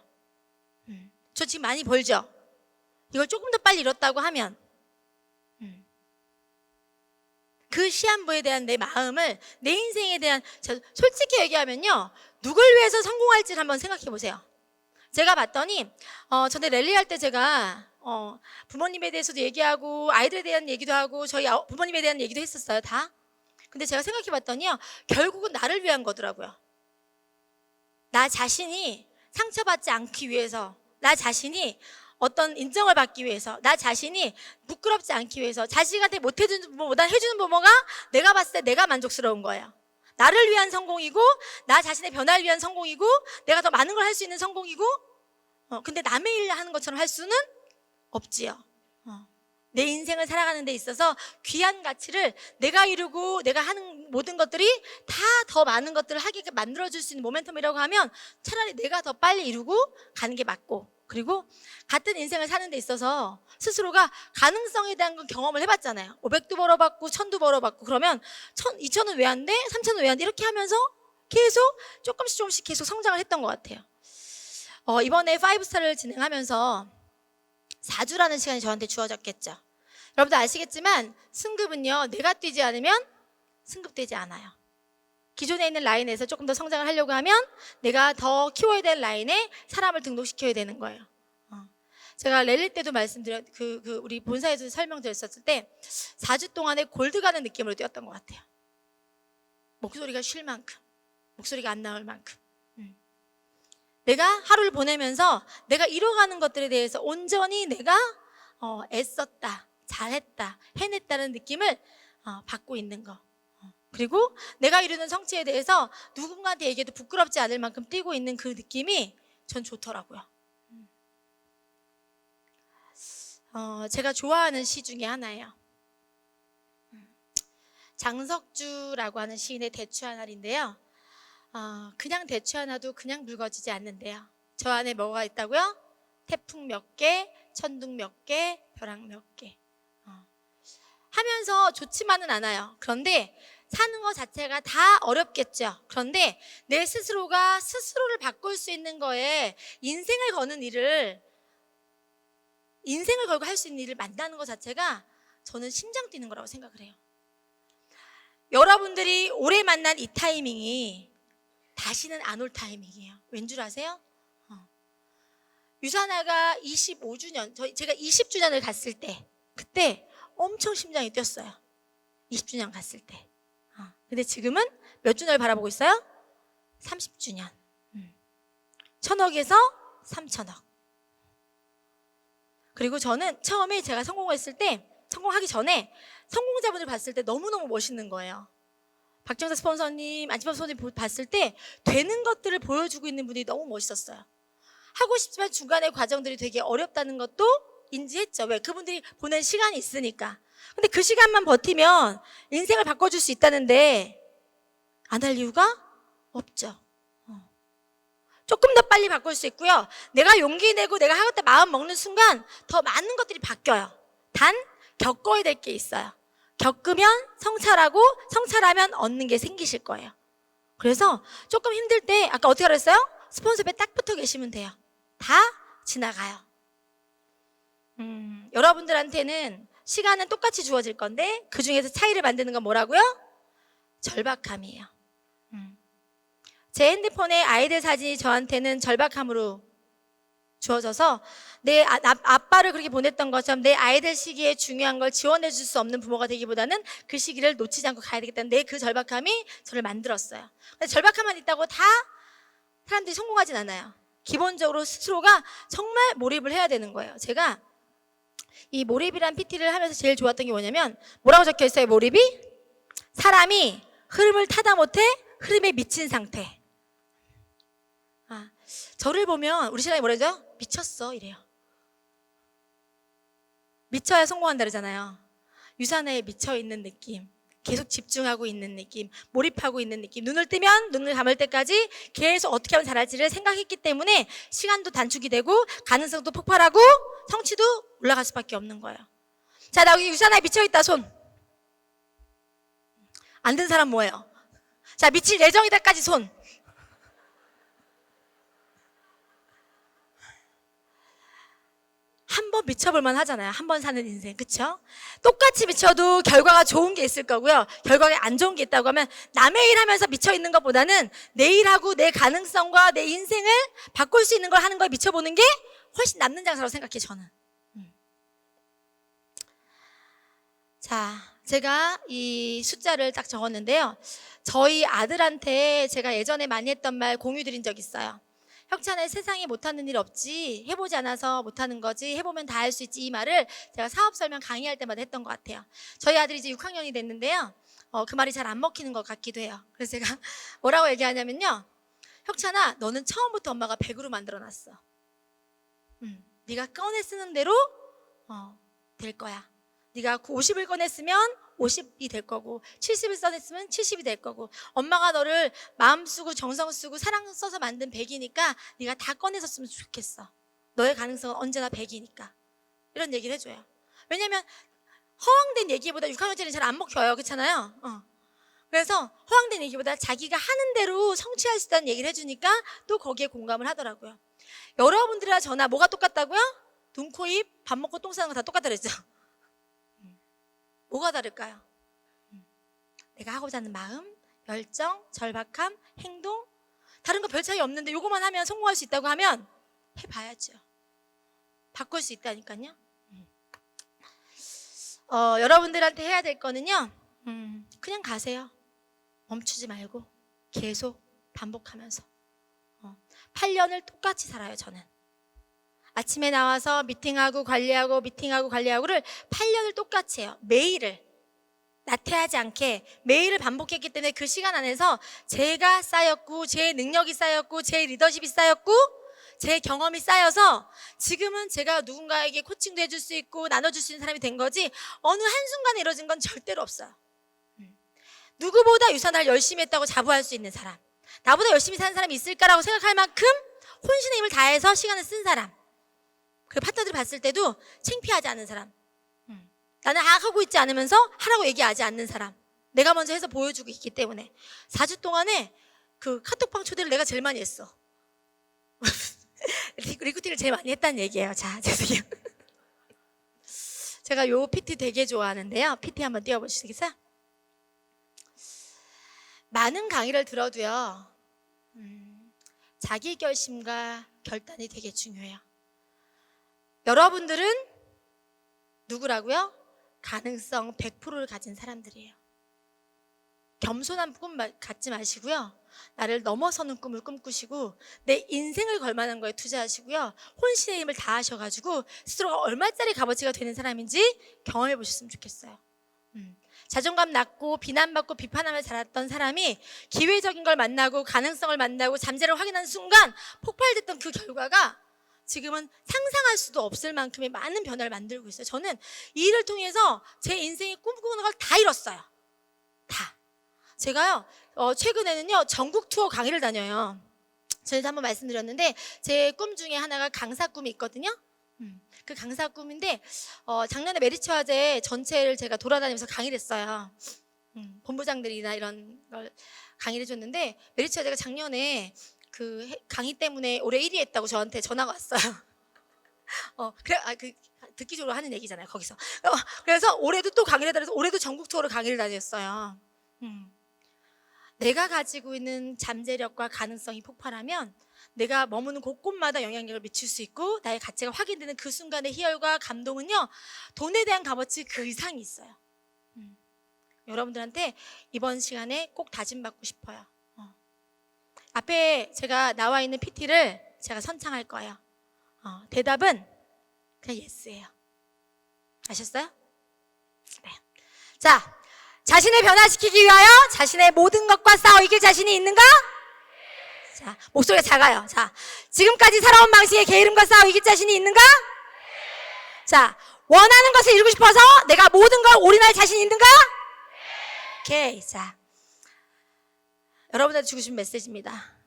저 지금 많이 벌죠? 이걸 조금 더 빨리 잃었다고 하면 그 시한부에 대한 내 마음을, 내 인생에 대한, 솔직히 얘기하면요, 누굴 위해서 성공할지를 한번 생각해 보세요. 제가 봤더니 전에 랠리할 때 제가 부모님에 대해서도 얘기하고 아이들에 대한 얘기도 하고 저희 부모님에 대한 얘기도 했었어요, 다. 근데 제가 생각해 봤더니요, 결국은 나를 위한 거더라고요. 나 자신이 상처받지 않기 위해서, 나 자신이 어떤 인정을 받기 위해서, 나 자신이 부끄럽지 않기 위해서, 자식한테 못 해주는 부모보다 해주는 부모가 내가 봤을 때 내가 만족스러운 거예요. 나를 위한 성공이고 나 자신의 변화를 위한 성공이고 내가 더 많은 걸 할 수 있는 성공이고 근데 남의 일을 하는 것처럼 할 수는 없지요. 내 인생을 살아가는 데 있어서 귀한 가치를 내가 이루고 내가 하는 모든 것들이 다 더 많은 것들을 하게 만들어줄 수 있는 모멘텀이라고 하면 차라리 내가 더 빨리 이루고 가는 게 맞고, 그리고 같은 인생을 사는 데 있어서 스스로가 가능성에 대한 건 경험을 해봤잖아요. 500도 벌어봤고 1000도 벌어봤고, 그러면 2000은 왜 안 돼? 3000은 왜 안 돼? 이렇게 하면서 계속 조금씩 계속 성장을 했던 것 같아요. 이번에 5스타를 진행하면서 4주라는 시간이 저한테 주어졌겠죠. 여러분도 아시겠지만 승급은요, 내가 뛰지 않으면 승급되지 않아요. 기존에 있는 라인에서 조금 더 성장을 하려고 하면 내가 더 키워야 될 라인에 사람을 등록시켜야 되는 거예요. 제가 랠리 때도 우리 본사에서 설명드렸었을 때 4주 동안에 골드 가는 느낌으로 뛰었던 것 같아요. 목소리가 쉴 만큼, 목소리가 안 나올 만큼. 내가 하루를 보내면서 내가 이뤄가는 것들에 대해서 온전히 내가 애썼다, 잘했다, 해냈다는 느낌을 받고 있는 거. 그리고 내가 이루는 성취에 대해서 누군가한테 얘기해도 부끄럽지 않을 만큼 뛰고 있는 그 느낌이 전 좋더라고요. 제가 좋아하는 시 중에 하나예요. 장석주라고 하는 시인의 대추 하나인데요. 그냥 대추 하나도 그냥 붉어지지 않는데요. 저 안에 뭐가 있다고요? 태풍 몇 개, 천둥 몇 개, 벼락 몇 개. 하면서 좋지만은 않아요. 그런데 사는 것 자체가 다 어렵겠죠. 그런데 내 스스로가 스스로를 바꿀 수 있는 거에 인생을 걸고 할 수 있는 일을 만나는 것 자체가 저는 심장 뛰는 거라고 생각을 해요. 여러분들이 올해 만난 이 타이밍이 다시는 안 올 타이밍이에요. 왠 줄 아세요? 유산아가 25주년, 제가 20주년을 갔을 때, 그때 엄청 심장이 뛰었어요. 20주년 갔을 때. 근데 지금은 몇 주년을 바라보고 있어요? 30주년. 1000억에서 3000억. 그리고 저는 처음에 제가 성공하기 전에 성공자분을 봤을 때 너무너무 멋있는 거예요. 박정자 스폰서님, 안치밥 스폰서님 봤을 때 되는 것들을 보여주고 있는 분이 너무 멋있었어요. 하고 싶지만 중간에 과정들이 되게 어렵다는 것도 인지했죠. 왜? 그분들이 보낸 시간이 있으니까. 근데 그 시간만 버티면 인생을 바꿔줄 수 있다는데 안 할 이유가 없죠. 조금 더 빨리 바꿀 수 있고요. 내가 용기 내고 내가 하겠다 마음 먹는 순간 더 많은 것들이 바뀌어요. 단 겪어야 될 게 있어요. 겪으면 성찰하고 성찰하면 얻는 게 생기실 거예요. 그래서 조금 힘들 때 아까 어떻게 그랬어요? 스폰서에 딱 붙어 계시면 돼요. 다 지나가요. 여러분들한테는 시간은 똑같이 주어질 건데 그 중에서 차이를 만드는 건 뭐라고요? 절박함이에요. 제 핸드폰에 아이들 사진이 저한테는 절박함으로 주어져서 내 아빠를 그렇게 보냈던 것처럼 내 아이들 시기에 중요한 걸 지원해 줄 수 없는 부모가 되기보다는 그 시기를 놓치지 않고 가야 되겠다는 내 그 절박함이 저를 만들었어요. 근데 절박함만 있다고 다 사람들이 성공하진 않아요. 기본적으로 스스로가 정말 몰입을 해야 되는 거예요. 제가 이 몰입이란 PT를 하면서 제일 좋았던 게 뭐냐면 뭐라고 적혀 있어요? 몰입이? 사람이 흐름을 타다 못해 흐름에 미친 상태. 저를 보면 우리 신랑이 뭐라죠? 미쳤어 이래요. 미쳐야 성공한다 그러잖아요. 유산에 미쳐있는 느낌, 계속 집중하고 있는 느낌, 몰입하고 있는 느낌, 눈을 뜨면 눈을 감을 때까지 계속 어떻게 하면 잘할지를 생각했기 때문에 시간도 단축이 되고 가능성도 폭발하고 성취도 올라갈 수밖에 없는 거예요. 자, 나 여기 유산에 미쳐있다 손. 안 든 사람 뭐예요? 자, 미칠 예정이다까지 손. 한 번 미쳐볼만 하잖아요. 한 번 사는 인생, 그쵸? 똑같이 미쳐도 결과가 좋은 게 있을 거고요. 결과가 안 좋은 게 있다고 하면 남의 일 하면서 미쳐있는 것보다는 내 일하고 내 가능성과 내 인생을 바꿀 수 있는 걸 하는 거에 미쳐보는 게 훨씬 남는 장사라고 생각해요, 저는. 자, 제가 이 숫자를 딱 적었는데요. 저희 아들한테 제가 예전에 많이 했던 말 공유 드린 적 있어요. 혁찬아, 세상에 못하는 일 없지, 해보지 않아서 못하는 거지, 해보면 다 할 수 있지, 이 말을 제가 사업 설명 강의할 때마다 했던 것 같아요. 저희 아들이 이제 6학년이 됐는데요. 그 말이 잘 안 먹히는 것 같기도 해요. 그래서 제가 뭐라고 얘기하냐면요. 혁찬아, 너는 처음부터 엄마가 100으로 만들어놨어. 네가 꺼내 쓰는 대로 될 거야. 네가 50을 꺼냈으면 50이 될 거고 70을 써냈으면 70이 될 거고 엄마가 너를 마음 쓰고 정성 쓰고 사랑 써서 만든 100이니까 네가 다 꺼내줬으면 좋겠어. 너의 가능성은 언제나 100이니까. 이런 얘기를 해줘요. 왜냐면 허황된 얘기보다 6학년짜리는 잘 안 먹혀요. 그렇잖아요. 그래서 허황된 얘기보다 자기가 하는 대로 성취할 수 있다는 얘기를 해주니까 또 거기에 공감을 하더라고요. 여러분들이랑 저나 뭐가 똑같다고요? 눈, 코, 입, 밥 먹고 똥 싸는 거 다 똑같다 그랬죠. 뭐가 다를까요? 내가 하고자 하는 마음, 열정, 절박함, 행동 다른 거 별 차이 없는데 요거만 하면 성공할 수 있다고 하면 해봐야죠. 바꿀 수 있다니까요. 여러분들한테 해야 될 거는요, 그냥 가세요. 멈추지 말고 계속 반복하면서 8년을 똑같이 살아요. 저는 아침에 나와서 미팅하고 관리하고 미팅하고 관리하고를 8년을 똑같이 해요. 매일을 나태하지 않게 매일을 반복했기 때문에 그 시간 안에서 제가 쌓였고 제 능력이 쌓였고 제 리더십이 쌓였고 제 경험이 쌓여서 지금은 제가 누군가에게 코칭도 해줄 수 있고 나눠줄 수 있는 사람이 된 거지 어느 한순간에 이루어진 건 절대로 없어요. 누구보다 유산을 열심히 했다고 자부할 수 있는 사람, 나보다 열심히 사는 사람이 있을까라고 생각할 만큼 혼신의 힘을 다해서 시간을 쓴 사람, 그 파트너들이 봤을 때도 창피하지 않은 사람, 나는 하고 있지 않으면서 하라고 얘기하지 않는 사람, 내가 먼저 해서 보여주고 있기 때문에 4주 동안에 그 카톡방 초대를 내가 제일 많이 했어. 리크루팅을 제일 많이 했다는 얘기예요. 자, 죄송해요. 제가 요 PT 되게 좋아하는데요. PT 한번 띄워보시겠어요? 많은 강의를 들어도요, 자기 결심과 결단이 되게 중요해요. 여러분들은 누구라고요? 가능성 100%를 가진 사람들이에요. 겸손한 꿈 갖지 마시고요. 나를 넘어서는 꿈을 꿈꾸시고 내 인생을 걸 만한 거에 투자하시고요. 혼신의 힘을 다하셔가지고 스스로가 얼마짜리 값어치가 되는 사람인지 경험해 보셨으면 좋겠어요. 자존감 낮고 비난받고 비판하며 자랐던 사람이 기회적인 걸 만나고 가능성을 만나고 잠재를 확인하는 순간 폭발됐던 그 결과가 지금은 상상할 수도 없을 만큼의 많은 변화를 만들고 있어요. 저는 이 일을 통해서 제 인생이 꿈꾸는 걸 다 이뤘어요. 다. 제가요, 최근에는요, 전국 투어 강의를 다녀요. 전에도 한번 말씀드렸는데, 제 꿈 중에 하나가 강사 꿈이 있거든요. 그 강사 꿈인데, 작년에 메리츠 화제 전체를 제가 돌아다니면서 강의를 했어요. 본부장들이나 이런 걸 강의를 해줬는데, 메리츠 화제가 작년에 그 강의 때문에 올해 1위 했다고 저한테 전화가 왔어요. 듣기적으로 하는 얘기잖아요, 거기서. 그래서 올해도 또 강의를 다녀서 올해도 전국 투어로 강의를 다녔어요. 내가 가지고 있는 잠재력과 가능성이 폭발하면 내가 머무는 곳곳마다 영향력을 미칠 수 있고 나의 가치가 확인되는 그 순간의 희열과 감동은요, 돈에 대한 값어치 그 이상이 있어요. 여러분들한테 이번 시간에 꼭 다짐받고 싶어요. 앞에 제가 나와 있는 PT를 제가 선창할 거예요. 대답은 그냥 예스예요. 아셨어요? 네. 자, 자신을 변화시키기 위하여 자신의 모든 것과 싸워 이길 자신이 있는가? 자, 목소리가 작아요. 자, 지금까지 살아온 방식의 게으름과 싸워 이길 자신이 있는가? 자, 원하는 것을 이루고 싶어서 내가 모든 걸 올인할 자신이 있는가? 오케이. 자, 여러분들한테 주고 싶은 메시지입니다.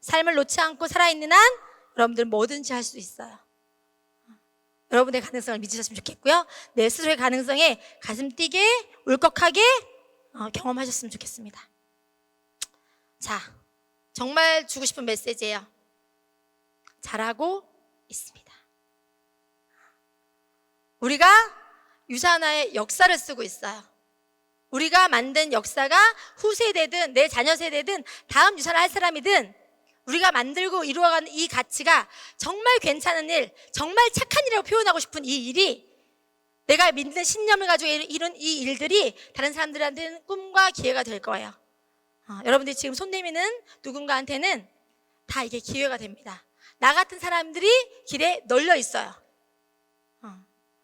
삶을 놓지 않고 살아있는 한 여러분들은 뭐든지 할 수 있어요. 여러분의 가능성을 믿으셨으면 좋겠고요. 내 스스로의 가능성에 가슴 뛰게 울컥하게 경험하셨으면 좋겠습니다. 자, 정말 주고 싶은 메시지예요. 잘하고 있습니다. 우리가 유산화의 역사를 쓰고 있어요. 우리가 만든 역사가 후세대든 내 자녀 세대든 다음 유산을 할 사람이든 우리가 만들고 이루어가는 이 가치가 정말 괜찮은 일, 정말 착한 일이라고 표현하고 싶은 이 일이 내가 믿는 신념을 가지고 이룬 이 일들이 다른 사람들한테는 꿈과 기회가 될 거예요. 여러분들이 지금 손 내미는 누군가한테는 다 이게 기회가 됩니다. 나 같은 사람들이 길에 널려 있어요.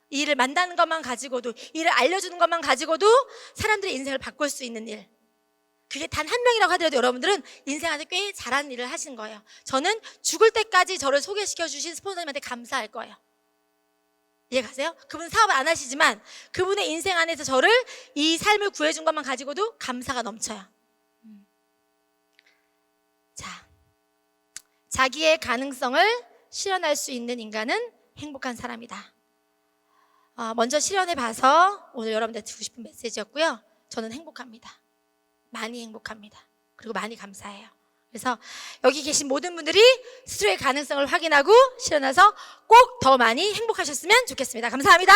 이 일을 만나는 것만 가지고도, 이 일을 알려주는 것만 가지고도 사람들의 인생을 바꿀 수 있는 일, 그게 단 한 명이라고 하더라도 여러분들은 인생한테 꽤 잘한 일을 하신 거예요. 저는 죽을 때까지 저를 소개시켜 주신 스폰서님한테 감사할 거예요. 이해가세요? 그분 사업을 안 하시지만 그분의 인생 안에서 저를 이 삶을 구해준 것만 가지고도 감사가 넘쳐요. 자, 자기의 가능성을 실현할 수 있는 인간은 행복한 사람이다. 먼저 실현해봐서 오늘 여러분들 드리고 싶은 메시지였고요. 저는 행복합니다. 많이 행복합니다. 그리고 많이 감사해요. 그래서 여기 계신 모든 분들이 스스로의 가능성을 확인하고 실현해서 꼭 더 많이 행복하셨으면 좋겠습니다. 감사합니다.